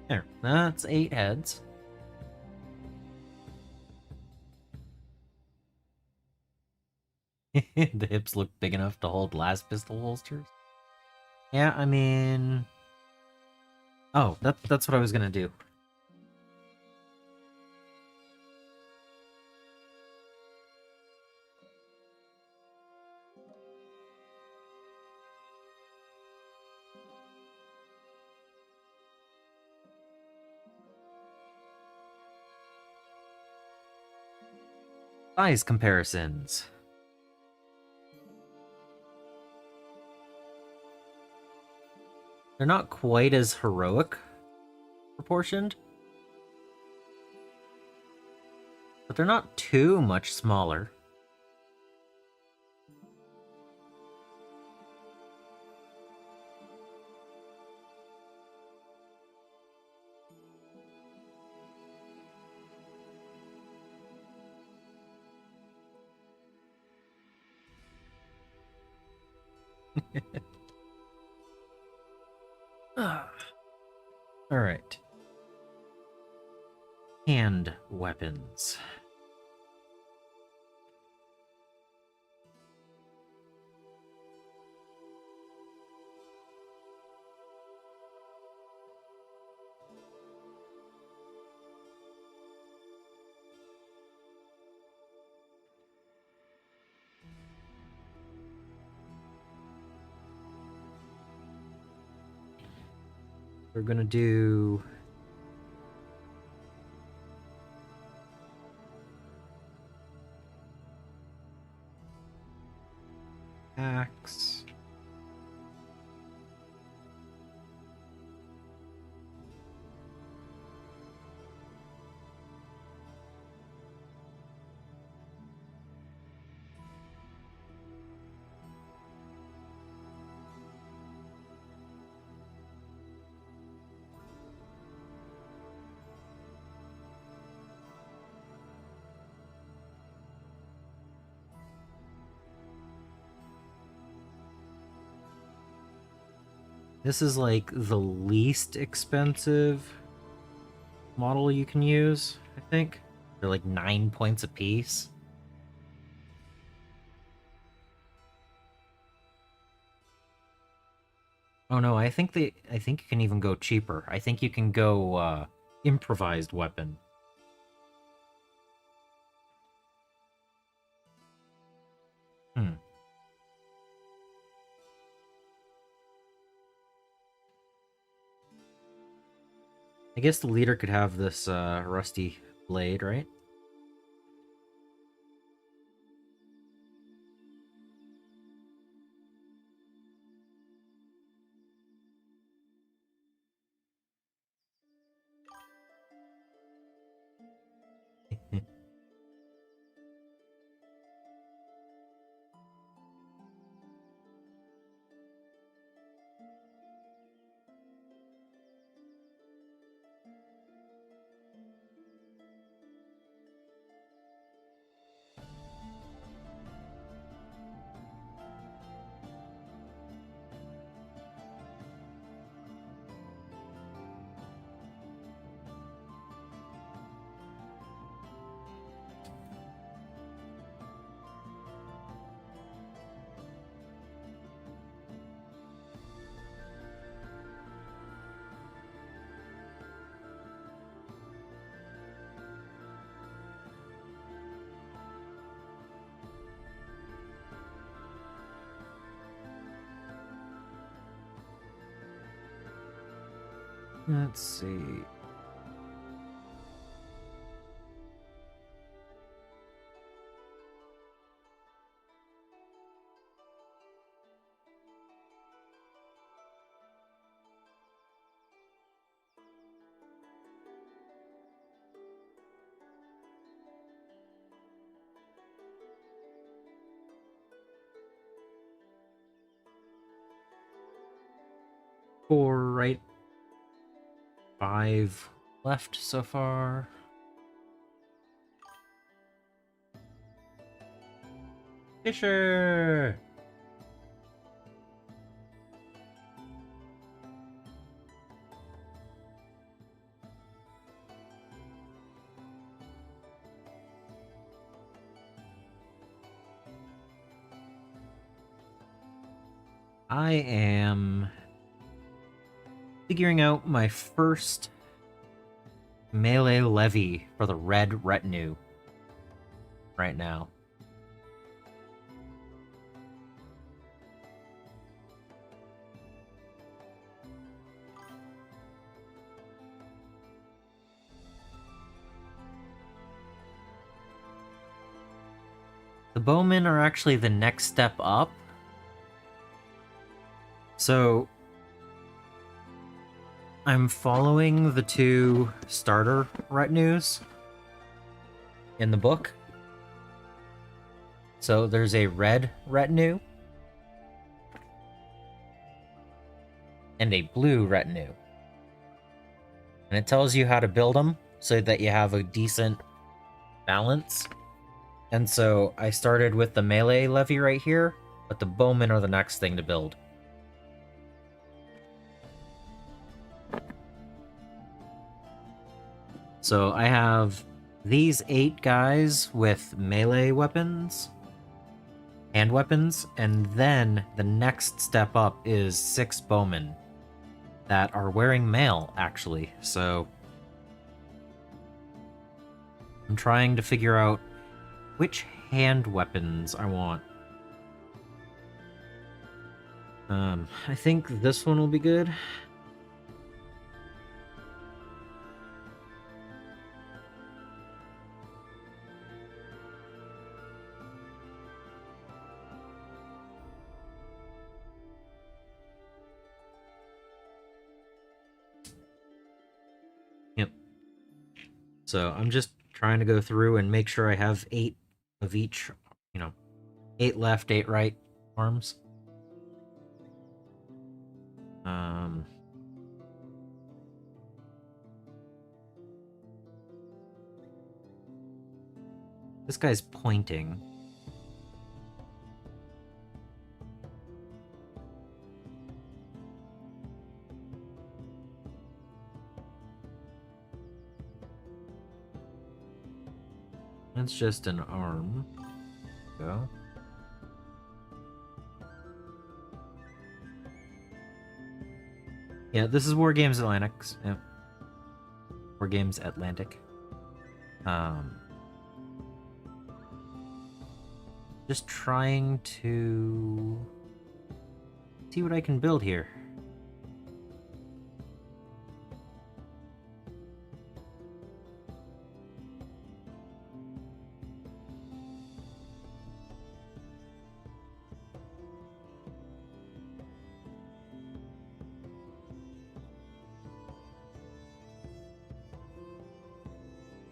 There, that's 8 heads. The hips look big enough to hold last pistol holsters. Yeah, I mean... Oh, that's what I was gonna do. Size comparisons. They're not quite as heroic proportioned, but they're not too much smaller. Alright. Hand weapons. We're gonna do... axe. This is like the least expensive model you can use, I think. They're like 9 points a piece. Oh no, I think you can even go cheaper. I think you can go improvised weapon. Hmm. I guess the leader could have this rusty blade, right? Let's see. Four right, 5 left so far. Fisher! I am figuring out my first melee levy for the red retinue right now. The bowmen are actually the next step up. So I'm following the 2 starter retinues in the book. So there's a red retinue and a blue retinue. And it tells you how to build them so that you have a decent balance. And so I started with the melee levy right here, but the bowmen are the next thing to build. So I have these 8 guys with melee weapons, hand weapons, and then the next step up is 6 bowmen that are wearing mail, actually. So I'm trying to figure out which hand weapons I want. I think this one will be good. Yep. So I'm just trying to go through and make sure I have 8 of each, 8 left, 8 right arms. This guy's pointing. It's just an arm. Go. Yeah, this is War Games Atlantic. Yeah. War Games Atlantic. Just trying to see what I can build here.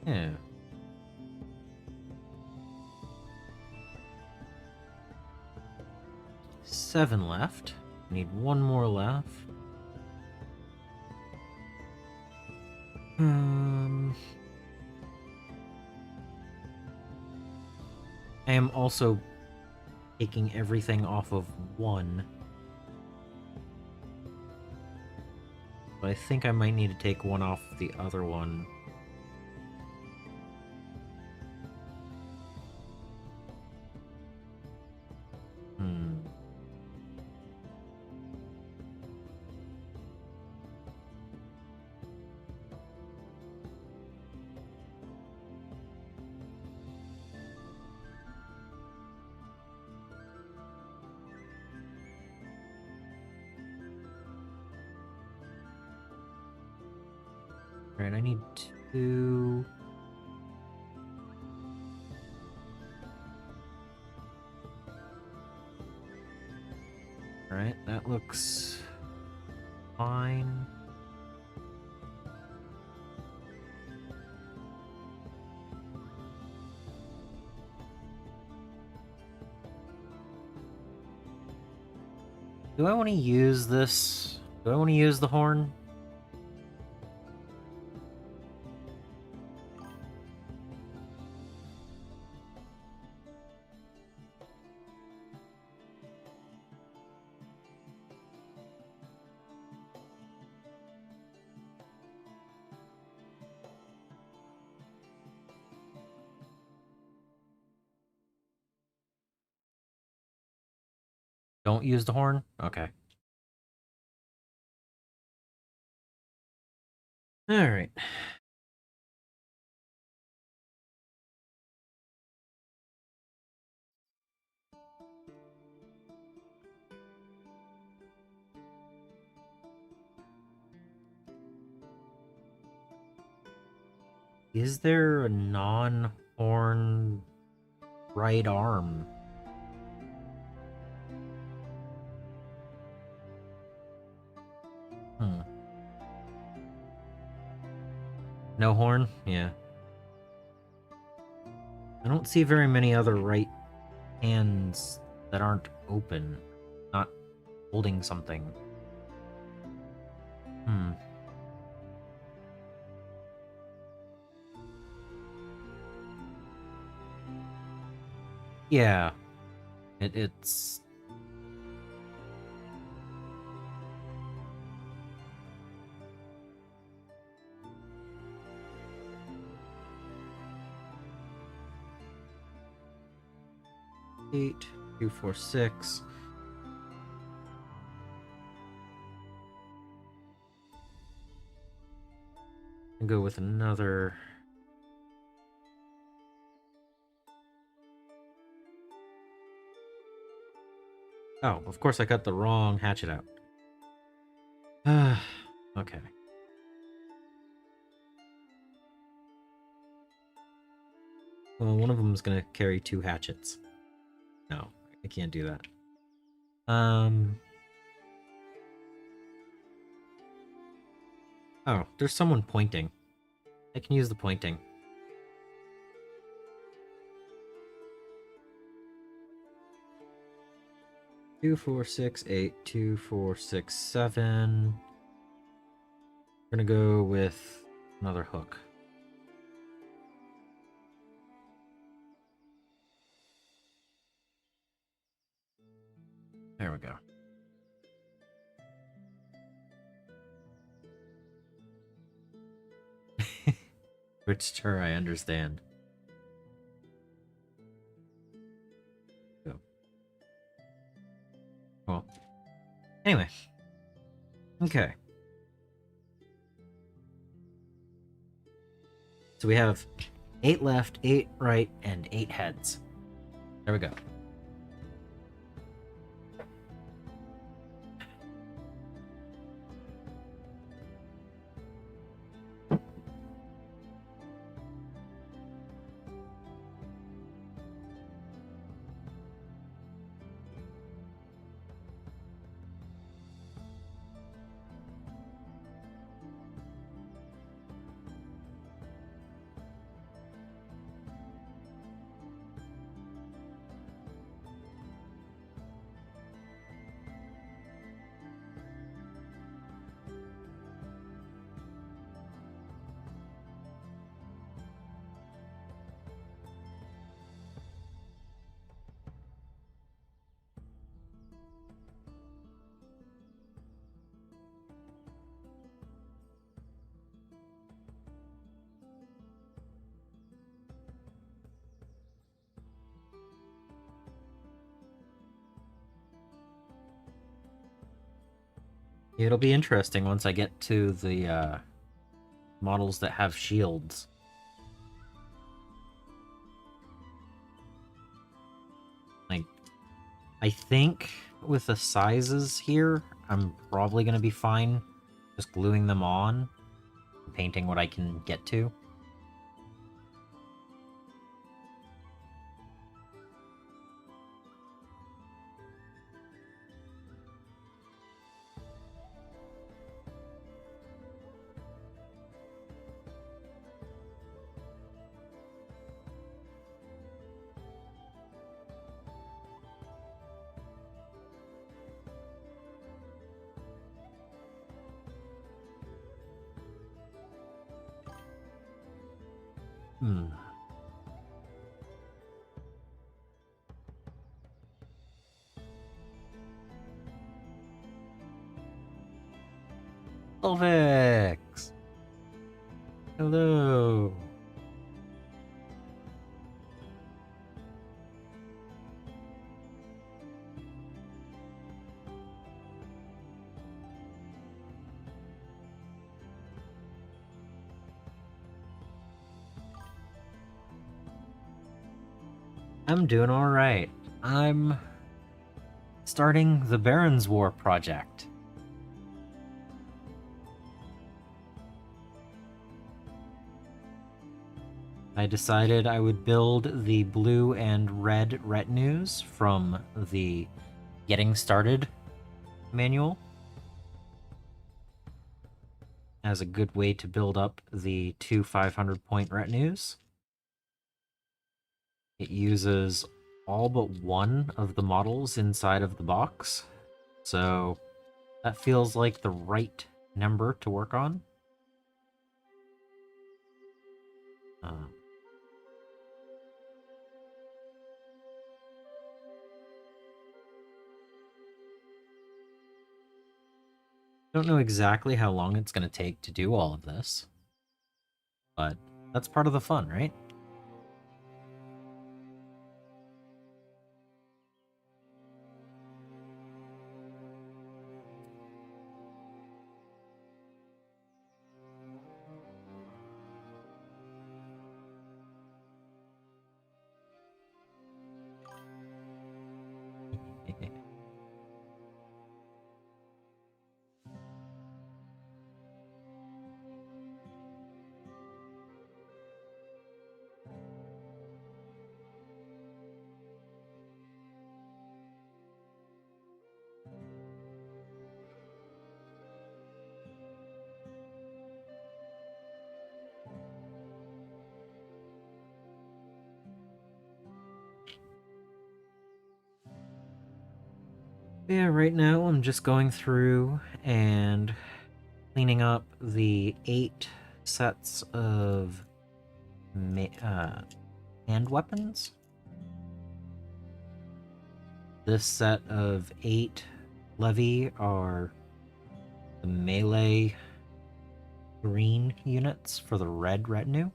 Yeah. Seven left. Need one more left. I am also taking everything off of one. But I think I might need to take one off the other one. Alright, I need two. Alright, that looks fine. Do I want to use this? Do I want to use the horn? Don't use the horn? Okay. Alright. Is there a non-horn right arm? No horn? Yeah. I don't see very many other right hands that aren't open, not holding something. Yeah. It's... Eight, 2, 4, 6. And go with another... Oh, of course I got the wrong hatchet out. Okay. Well, one of them is going to carry 2 hatchets. No, I can't do that. Oh, there's someone pointing. I can use the pointing. Two, 4, 6, 8, 2, 4, 6, 7. We're gonna go with another hook. There we go. Switched her, I understand. Anyway. Okay. So we have 8 left, 8 right, and 8 heads. There we go. It'll be interesting once I get to the models that have shields. Like, I think with the sizes here, I'm probably going to be fine just gluing them on, painting what I can get to. Ulvix! Hello! I'm doing alright. I'm starting the Baron's War project. I decided I would build the blue and red retinues from the Getting Started manual as a good way to build up the 2 500-point retinues. It uses all but one of the models inside of the box, so that feels like the right number to work on. Don't know exactly how long it's going to take to do all of this, but that's part of the fun, right? Yeah, right now I'm just going through and cleaning up the 8 sets of hand weapons. This set of 8 levy are the melee green units for the red retinue.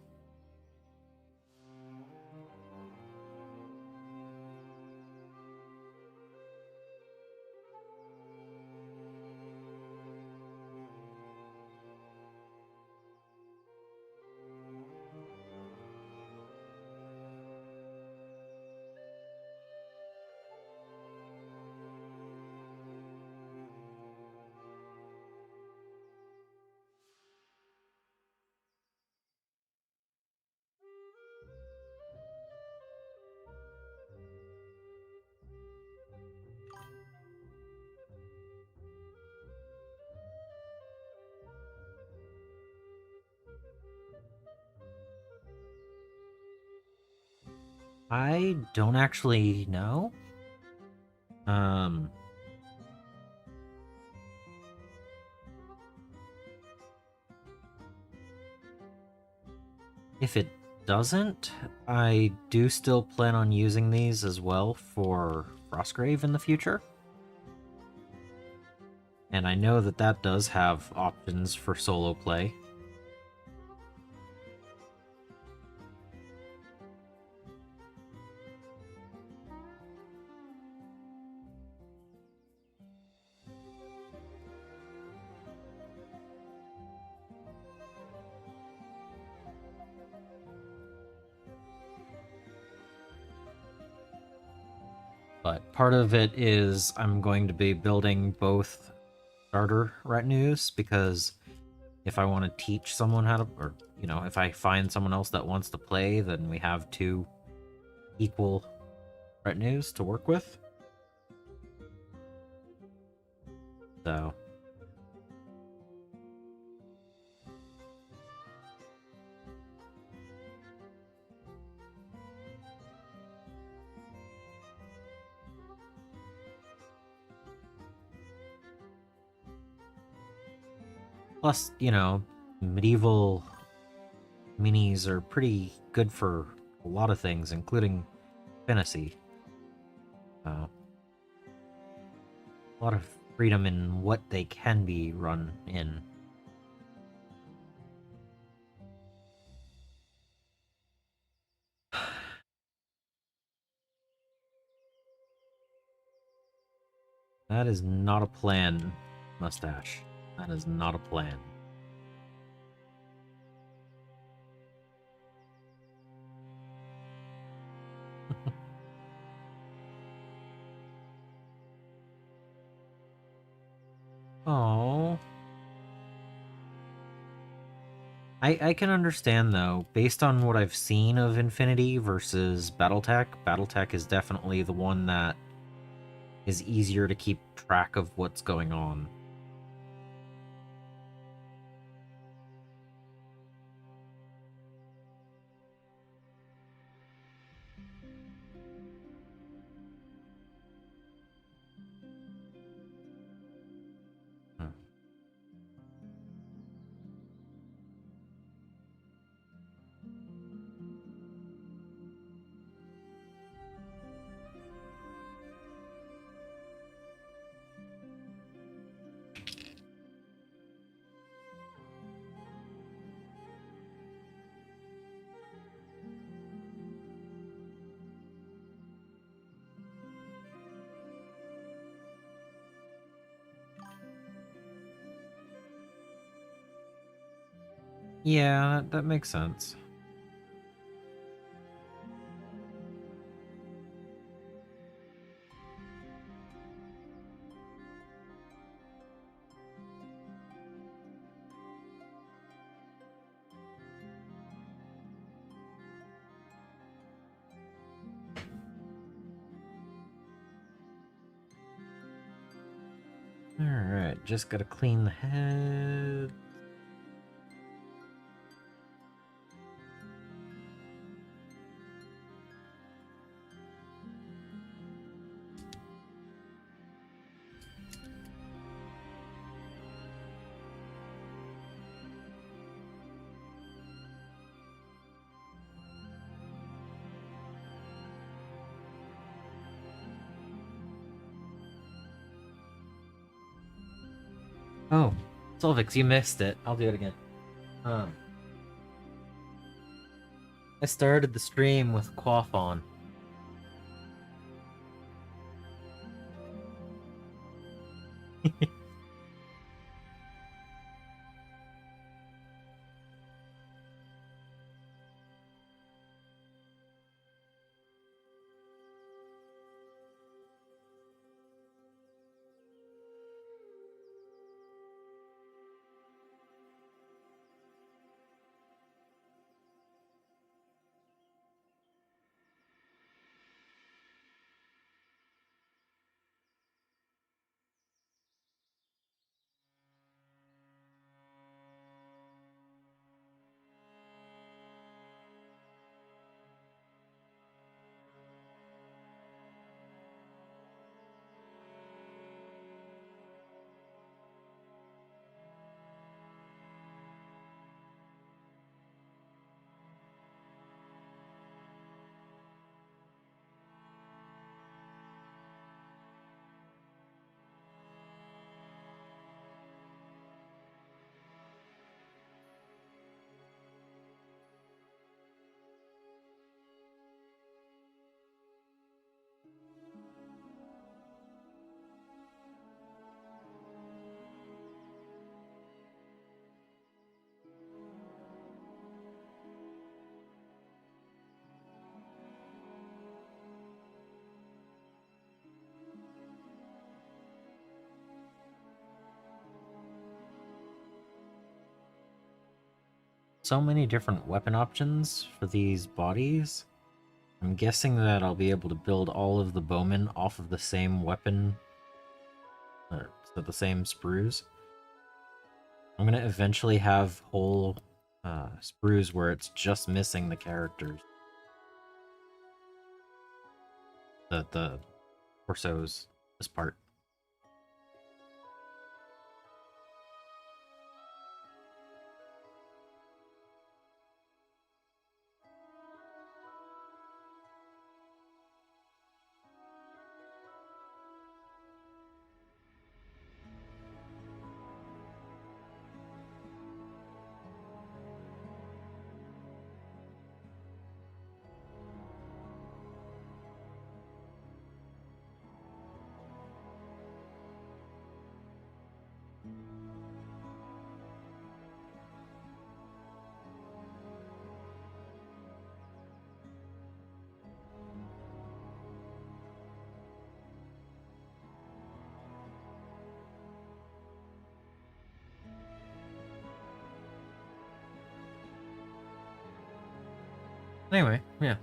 I don't actually know. Um, if it doesn't, I do still plan on using these as well for Frostgrave in the future. And I know that that does have options for solo play. But part of it is I'm going to be building both starter retinues because if I want to teach someone how to, or, if I find someone else that wants to play, then we have two equal retinues to work with. So. Plus, medieval minis are pretty good for a lot of things, including fantasy. A lot of freedom in what they can be run in. That is not a plan, Mustache. That is not a plan. Oh. I can understand, though, based on what I've seen of Infinity versus Battletech, Battletech is definitely the one that is easier to keep track of what's going on. Hmm. Yeah, that makes sense. Alright, just gotta clean the head. Oh, Solvix, you missed it. I'll do it again. I started the stream with Quaff on. so many different weapon options for these bodies. I'm guessing that I'll be able to build all of the bowmen off of the same weapon, so the same sprues. I'm gonna eventually have whole sprues where it's just missing the characters. The torsos, this part. Anyway, yeah.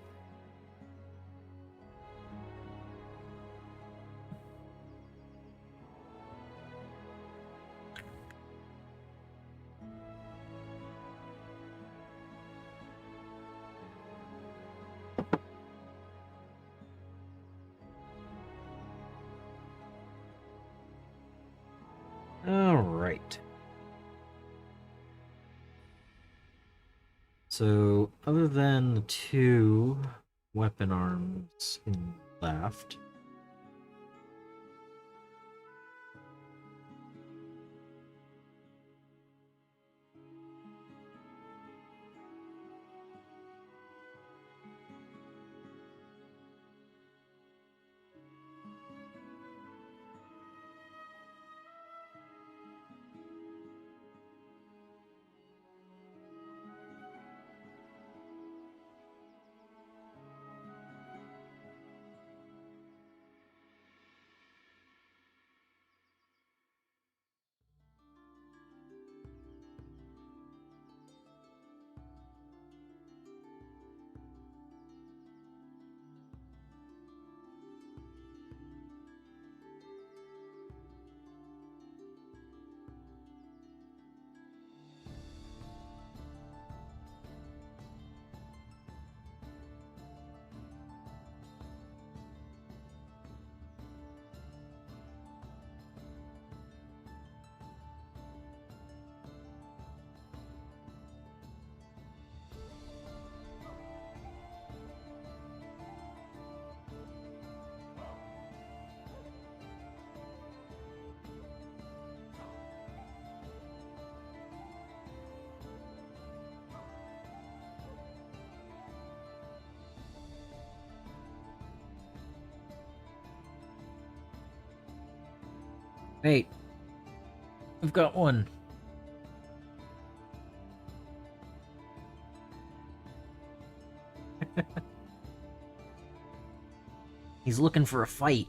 All right. So, other than the 2 weapon arms in left, wait, we've got one. He's looking for a fight.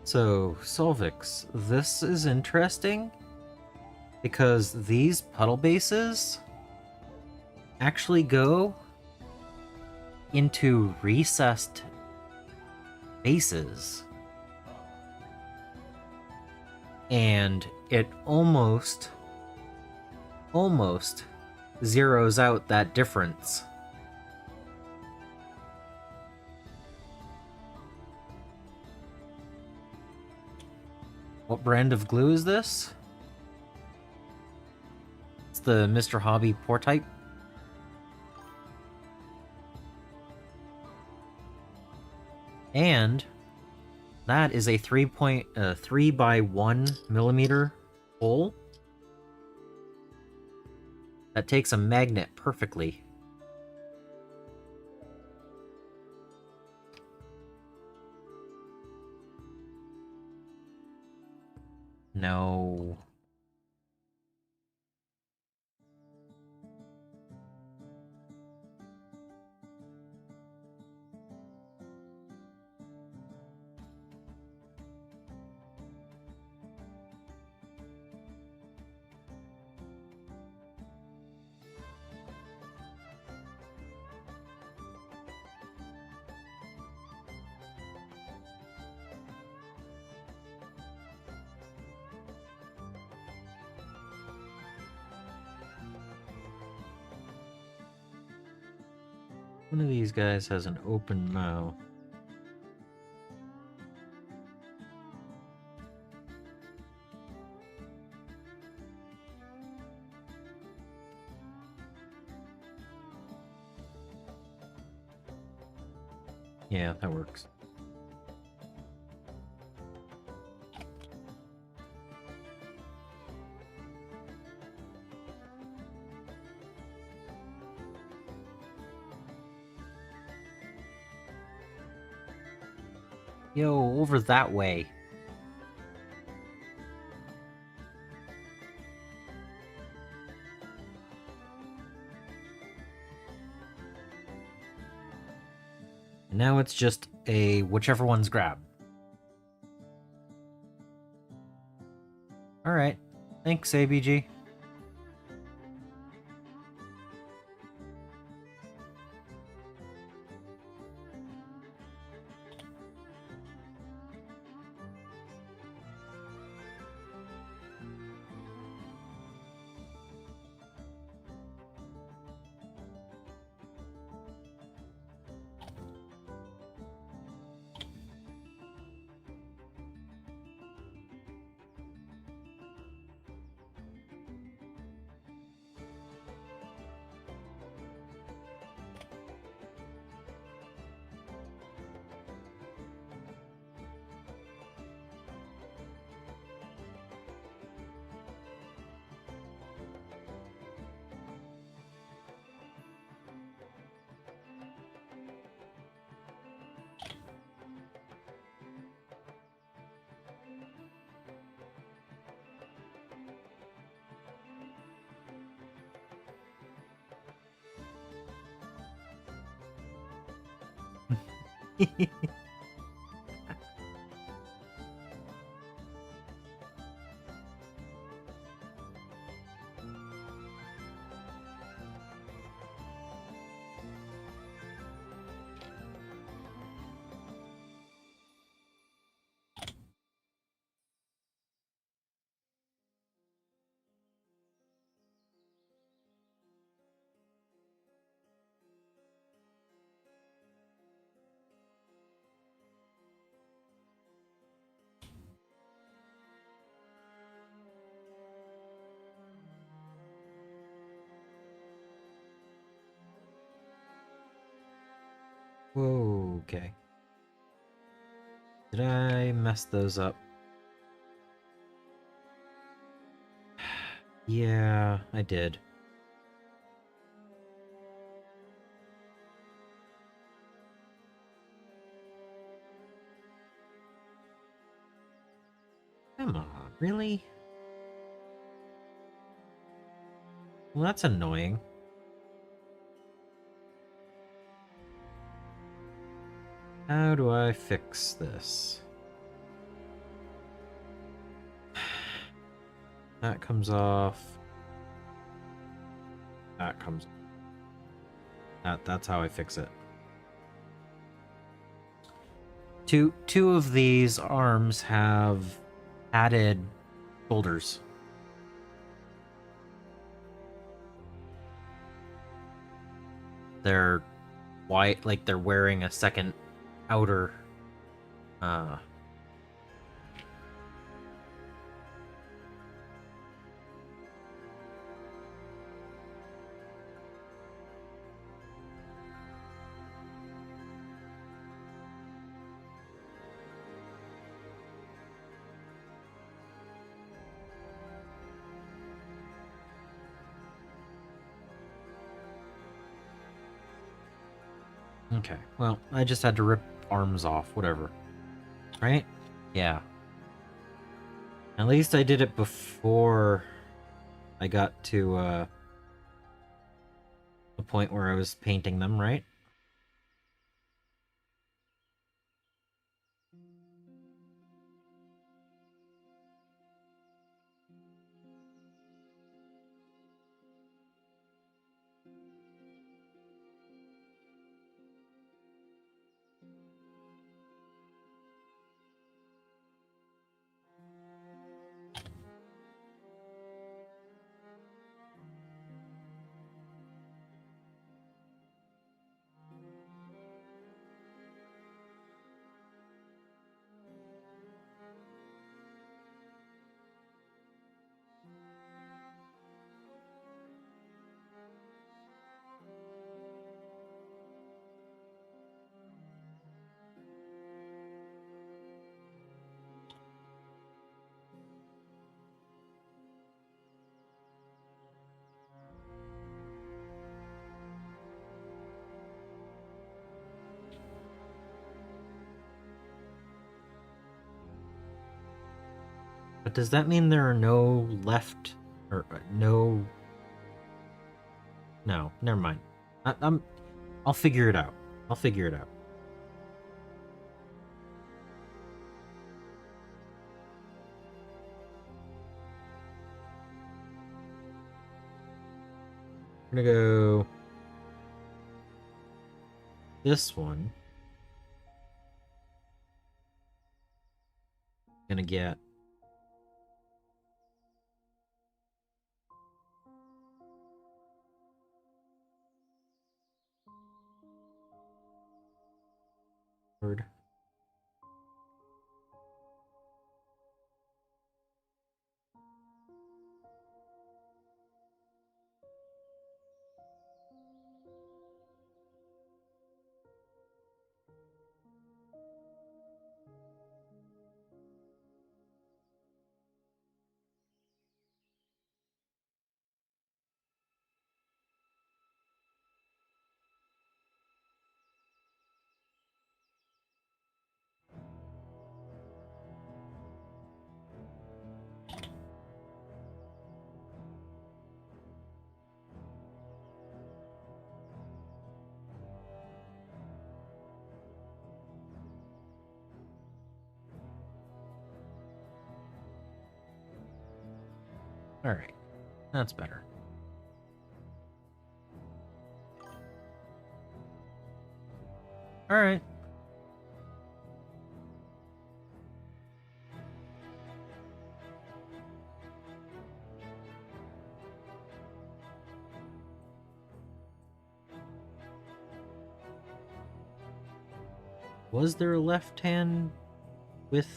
So, Solvix, this is interesting because these puddle bases actually go into recessed bases. And it almost zeroes out that difference What brand of glue is this? It's the Mr. Hobby Pour Type. And that is a 3 by 1 millimeter hole that takes a magnet perfectly. No. One of these guys has an open mouth. Yeah, that works. Yo, over that way. And now it's just a whichever one's grab. Alright. Thanks, ABG. Whoa, okay. Did I mess those up? Yeah, I did. Come on, really? Well, that's annoying. How do I fix this? That comes off. That comes off. That's how I fix it. Two of these arms have added shoulders. They're white, like they're wearing a second outer Okay, well, I just had to rip arms off, whatever. Right? Yeah. At least I did it before I got to the point where I was painting them, right? But does that mean there are no left or no? No, never mind. I'll figure it out. I'll figure it out. I'm gonna go this one. Gonna get word. All right, that's better. All right. Was there a left hand with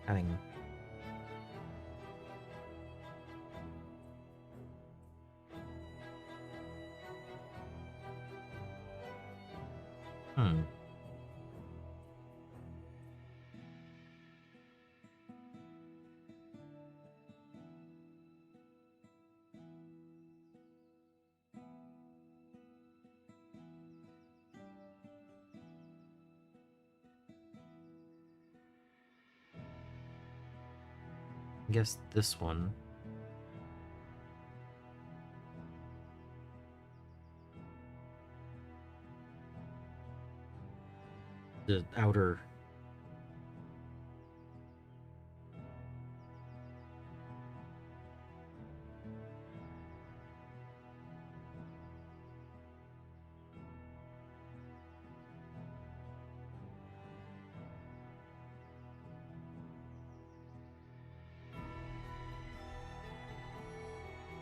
having? Hmm. I guess this one. The outer.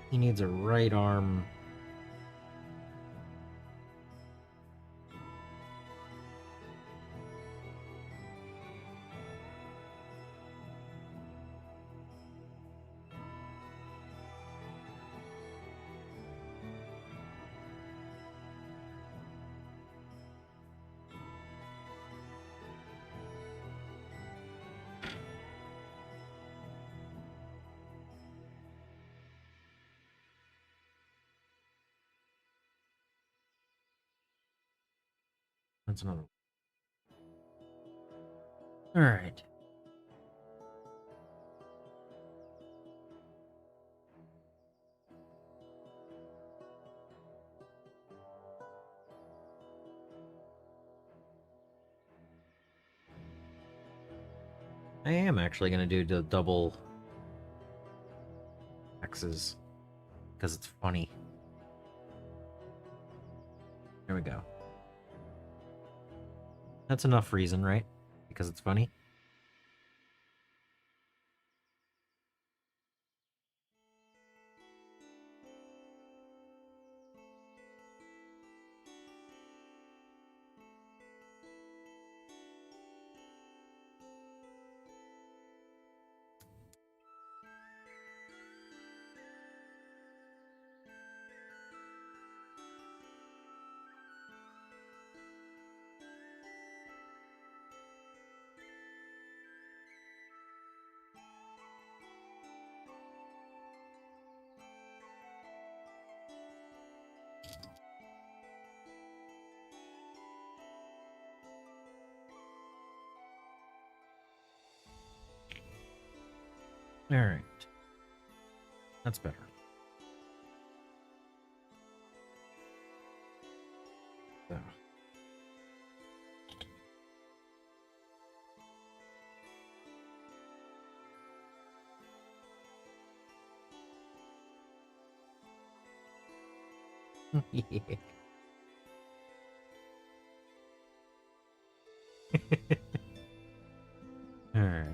He needs a right arm. That's another one. Alright. I am actually going to do the double X's because it's funny. There we go. That's enough reason, right? Because it's funny. Alright. That's better. So. Yeah. Alright.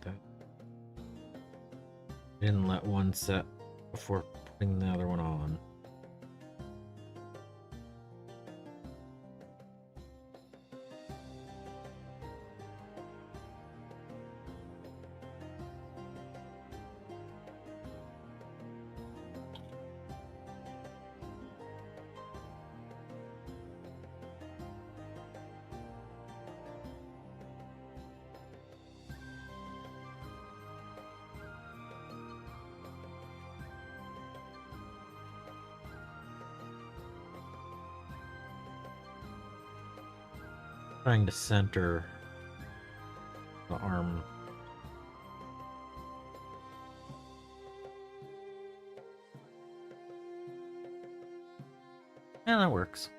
That. Didn't let one set before putting the other one on. Trying to center the arm. Yeah, that works.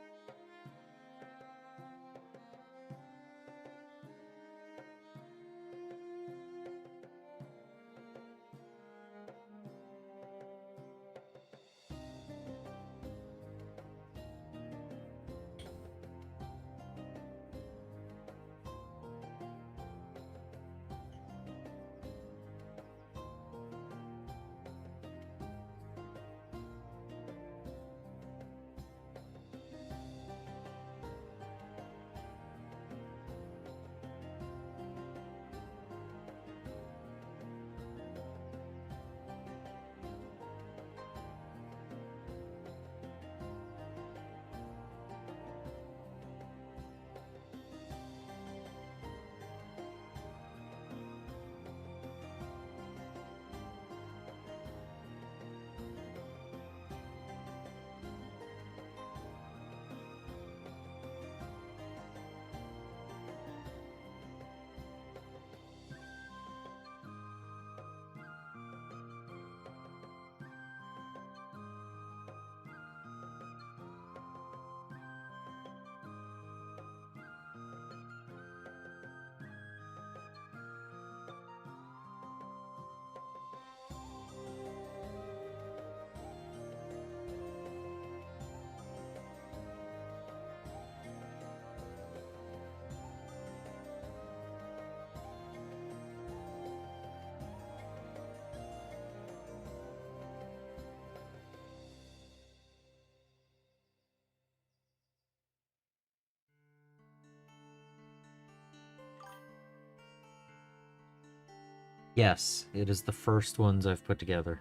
Yes, it is the first ones I've put together.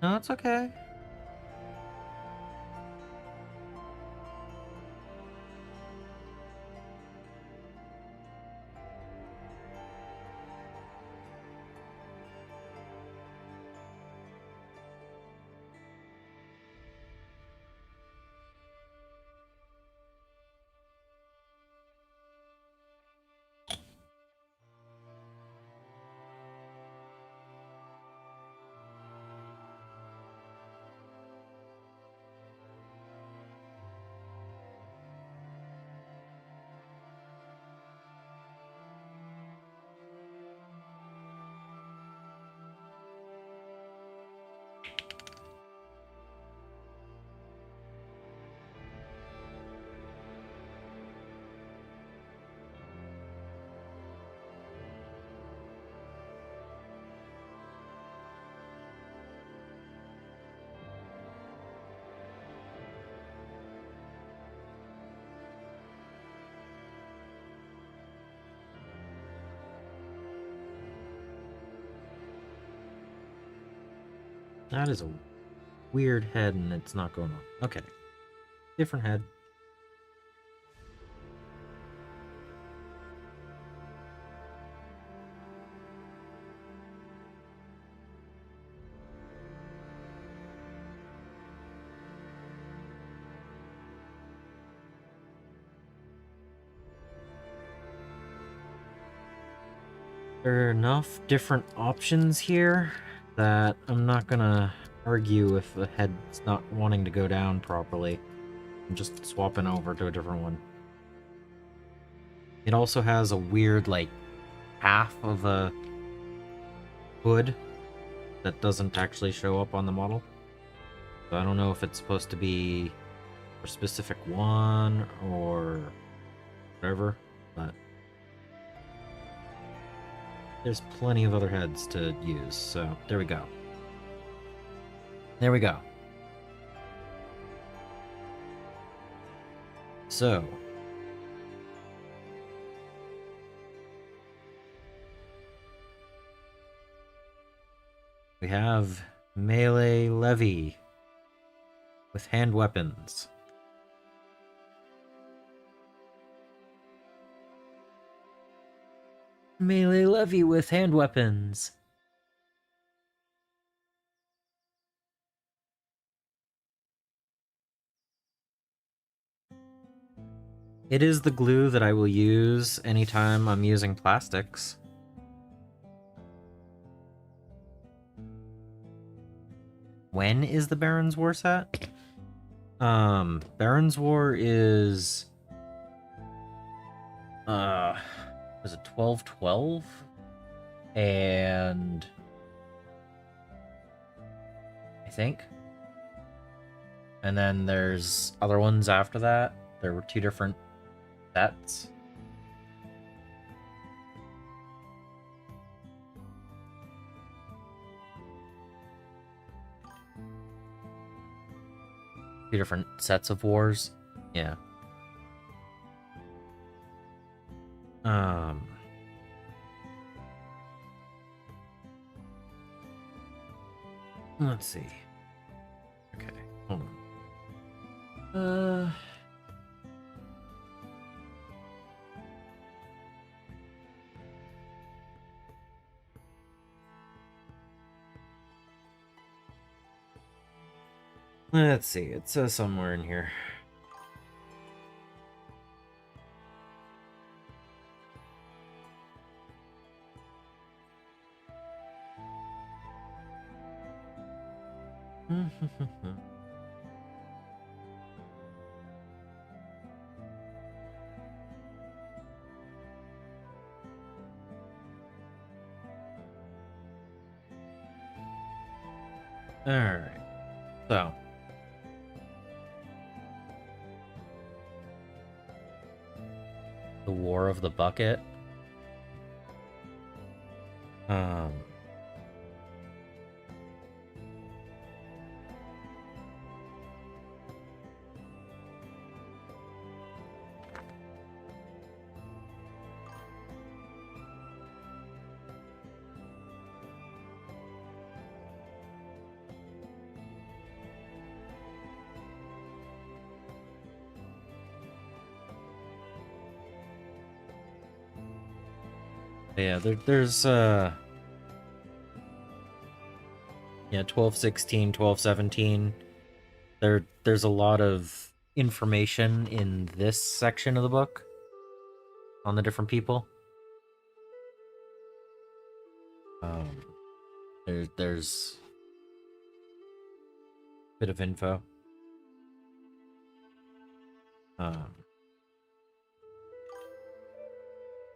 No, it's okay. That is a weird head and it's not going on. Okay. Different head. There are enough different options here that I'm not gonna argue if the head's not wanting to go down properly. I'm just swapping over to a different one. It also has a weird, like, half of a hood that doesn't actually show up on the model. So I don't know if it's supposed to be a specific one or whatever, but there's plenty of other heads to use, so there we go. There we go. So, we have melee levy with hand weapons. Melee levy with hand weapons. It is the glue that I will use anytime I'm using plastics. When is the Baron's War set? Baron's War is... was it 12/12? And... I think. And then there's other ones after that. There were 2 different sets. Two different sets of wars. Yeah. Let's see. Okay, hold on. Let's see. It says somewhere in here. Alright. So. The War of the Bucket. Yeah, there's yeah, 12/16, 12/17. There's a lot of information in this section of the book on the different people. There's a bit of info.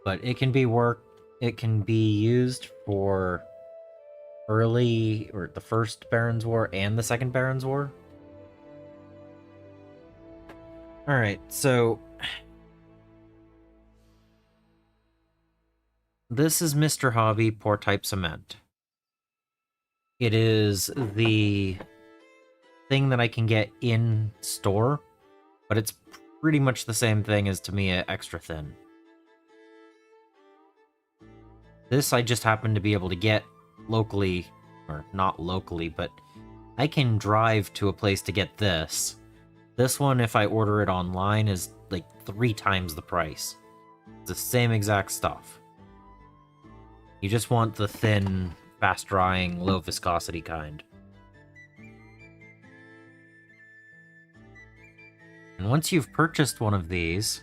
But it can be used for early, or the first Baron's War and the second Baron's War. Alright, so this is Mr. Hobby Pour Type Cement. It is the thing that I can get in store, but it's pretty much the same thing as Tamiya Extra Thin. This I just happen to be able to get locally, or not locally, but I can drive to a place to get this. This one, if I order it online, is like 3 times the price. It's the same exact stuff. You just want the thin, fast-drying, low-viscosity kind. And once you've purchased one of these,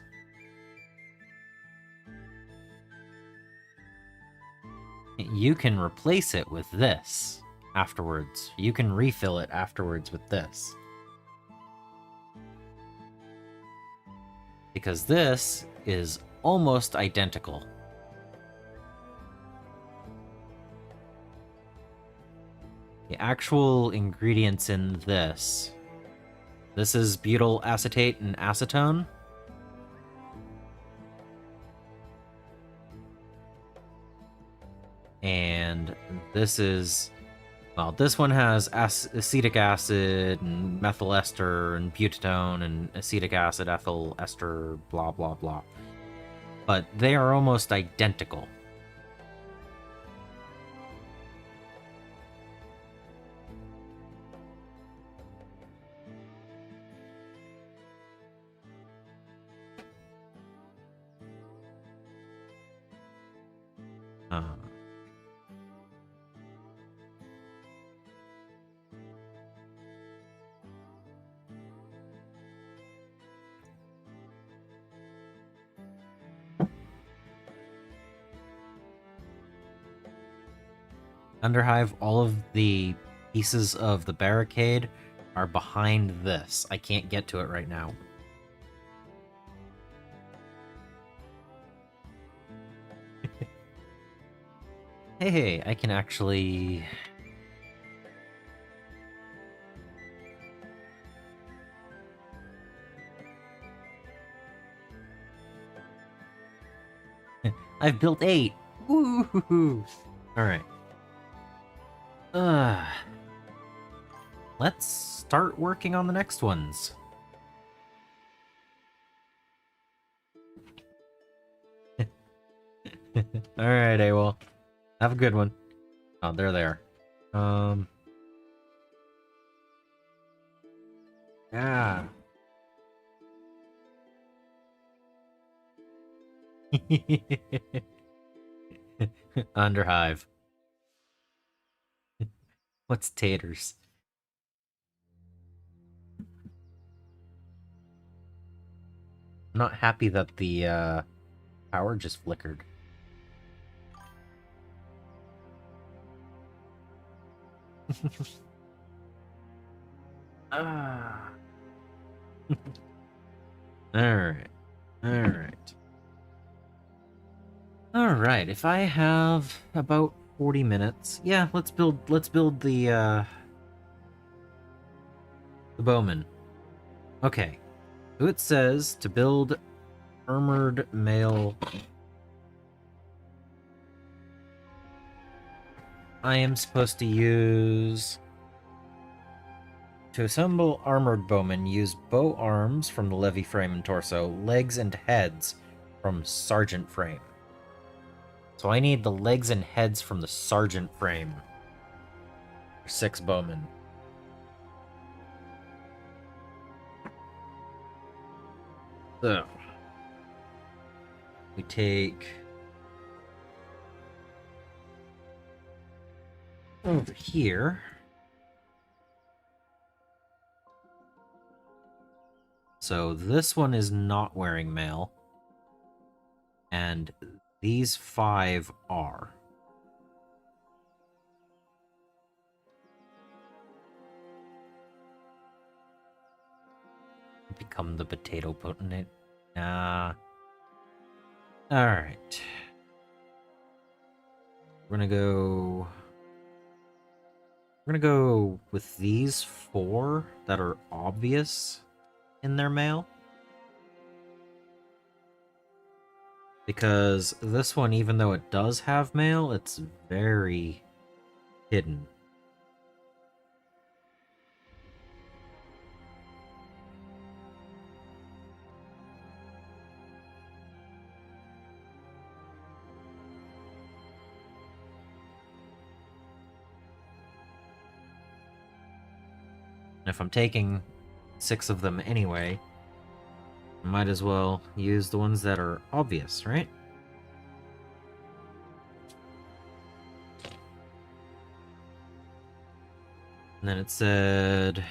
you can replace it with this afterwards. You can refill it afterwards with this. Because this is almost identical. The actual ingredients in this is butyl acetate and acetone. And this is, well, this one has acetic acid and methyl ester and butadiene and acetic acid, ethyl ester, blah, blah, blah. But they are almost identical. Underhive, all of the pieces of the barricade are behind this. I can't get to it right now. Hey, I can actually... I've built 8! Woo-hoo-hoo! Alright. Let's start working on the next ones. Alright, AWOL. Have a good one. Oh, they're there. Yeah. Underhive. What's taters? I'm not happy that the power just flickered. Ah. Alright. Alright. Alright, if I have about 40 minutes. Yeah, let's build the bowman. Okay. So it says to build armored male. I am supposed to use... To assemble armored bowmen, use bow arms from the levy frame and torso, legs and heads from sergeant frame. So I need the legs and heads from the sergeant frame for 6 bowmen. So we take over here. So this one is not wearing mail. And these 5 are. Become the potato potentate. Alright. We're gonna go with these 4 that are obvious in their mail. Because this one, even though it does have mail, it's very hidden. And if I'm taking 6 of them anyway, I might as well use the ones that are obvious, right? And then it said...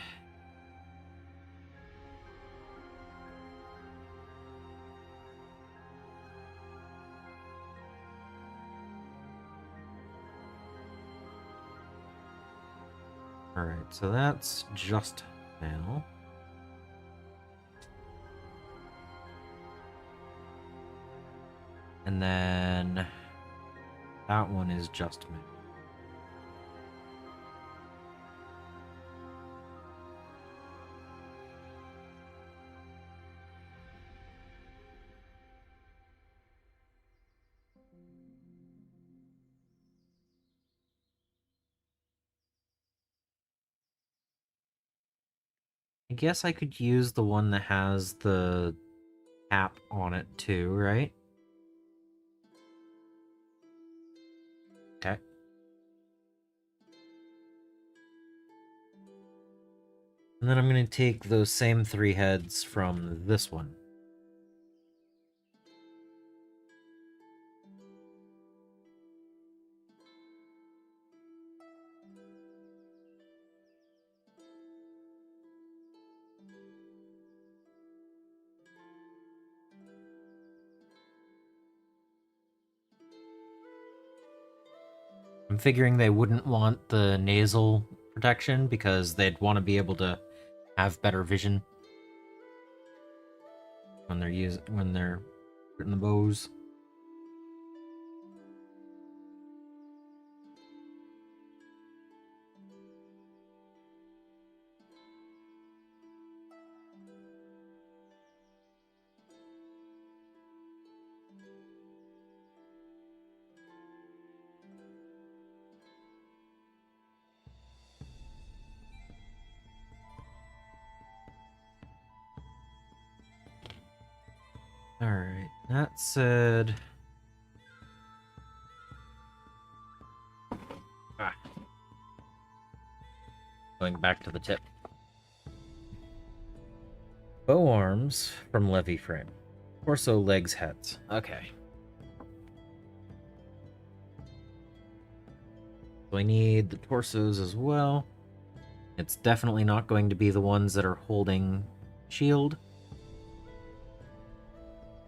Alright, so that's just mail. And then that one is just mail. I guess I could use the one that has the cap on it too, right? Okay. And then I'm going to take those same 3 heads from this one. I'm figuring they wouldn't want the nasal protection because they'd want to be able to have better vision when they're shooting the bows. Alright, that said... Going back to the tip. Bow arms from levy frame. Torso, legs, heads. Okay. So I need the torsos as well. It's definitely not going to be the ones that are holding shield.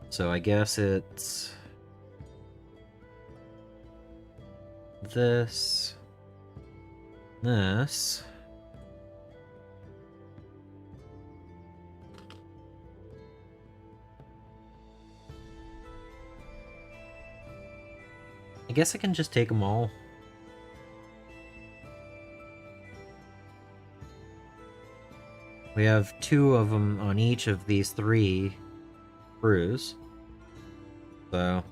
So I guess it's this, this. I guess I can just take them all. We have 2 of them on each of these 3 brews. So...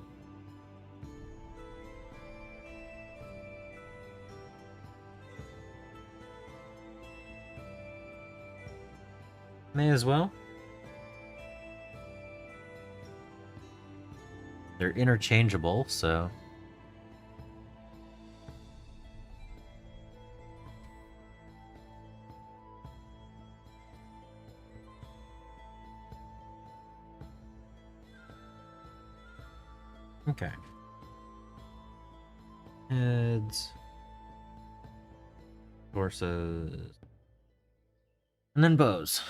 may as well. They're interchangeable, so... okay. Heads. Torsos. And then bows.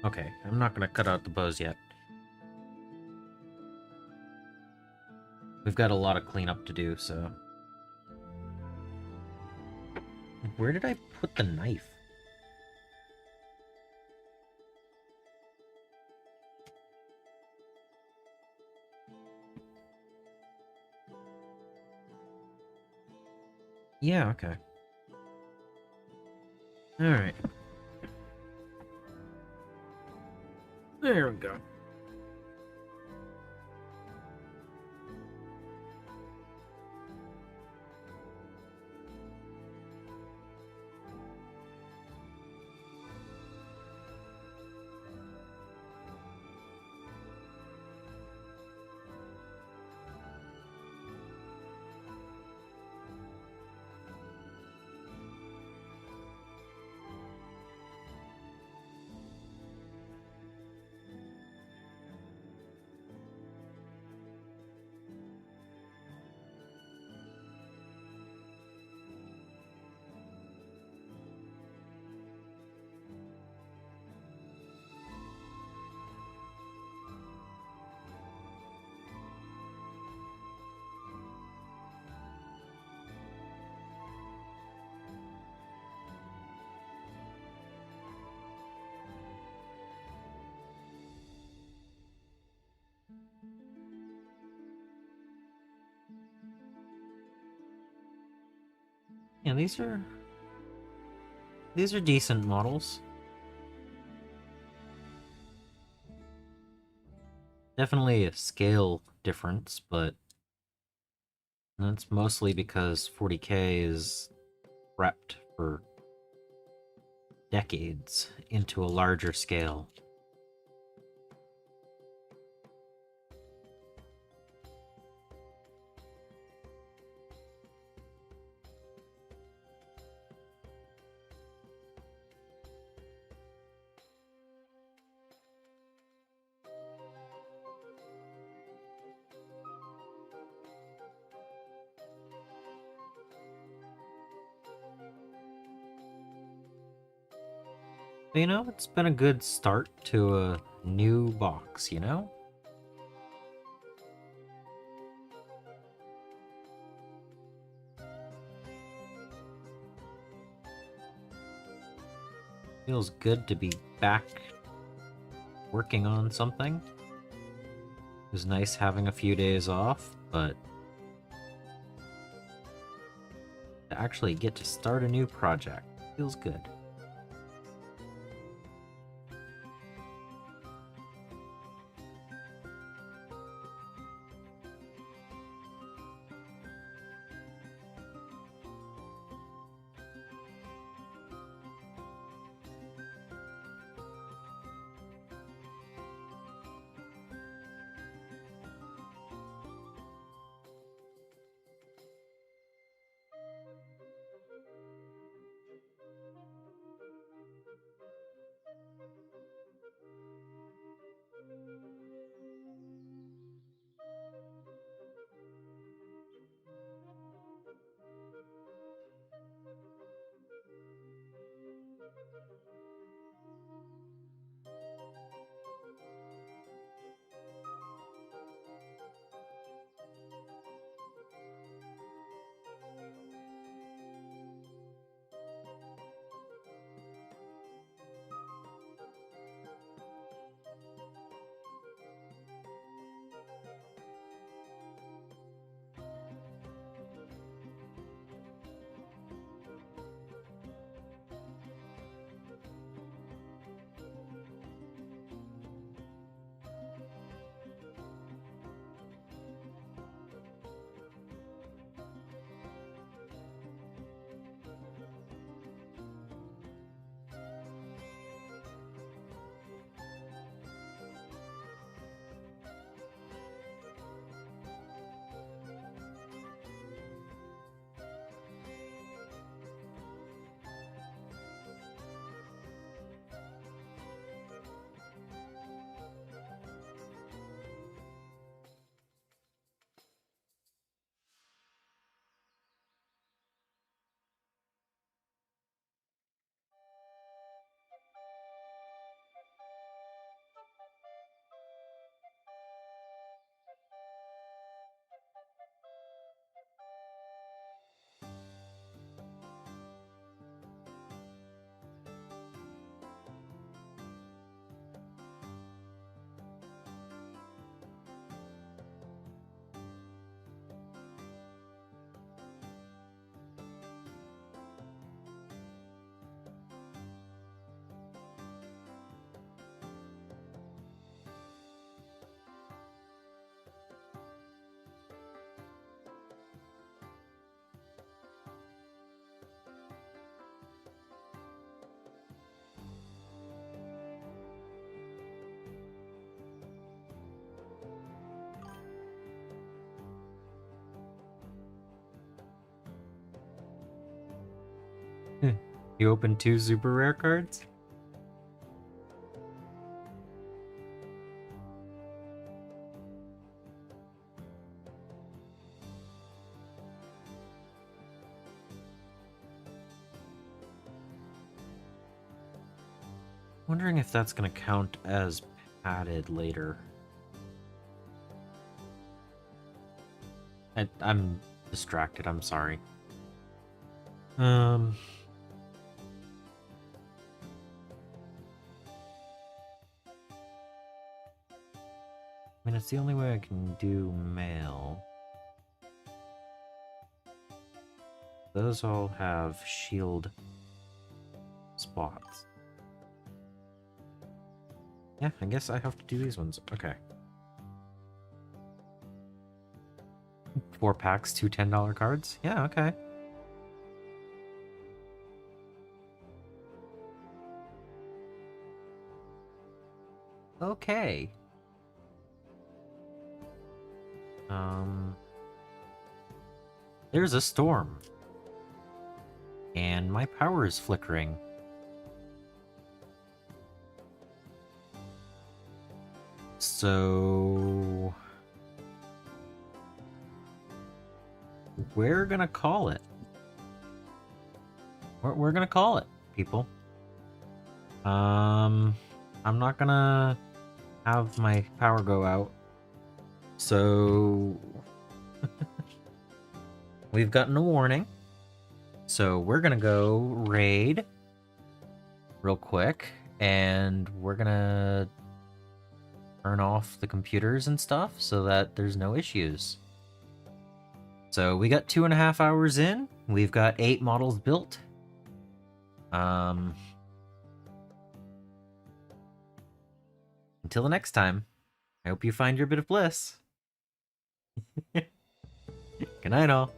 Okay, I'm not gonna cut out the bows yet. We've got a lot of cleanup to do, so... where did I put the knife? Yeah, okay. Alright. There we go. Yeah, these are decent models. Definitely a scale difference, but that's mostly because 40K is prepped for decades into a larger scale. You know, it's been a good start to a new box, you know? Feels good to be back working on something. It was nice having a few days off, but to actually get to start a new project feels good. You opened 2 super rare cards? Wondering if that's gonna count as padded later. I'm distracted, I'm sorry. I mean, it's the only way I can do mail. Those all have shield spots. Yeah, I guess I have to do these ones. Okay. 4 packs, 2 $10 cards? Yeah, okay. Okay. There's a storm. And my power is flickering. So... we're gonna call it. We're gonna call it, people. I'm not gonna have my power go out. So we've gotten a warning. So we're gonna go raid real quick, and we're gonna turn off the computers and stuff so that there's no issues. So we got 2.5 hours in. We've got 8 models built. Until the next time, I hope you find your bit of bliss. Good night, all.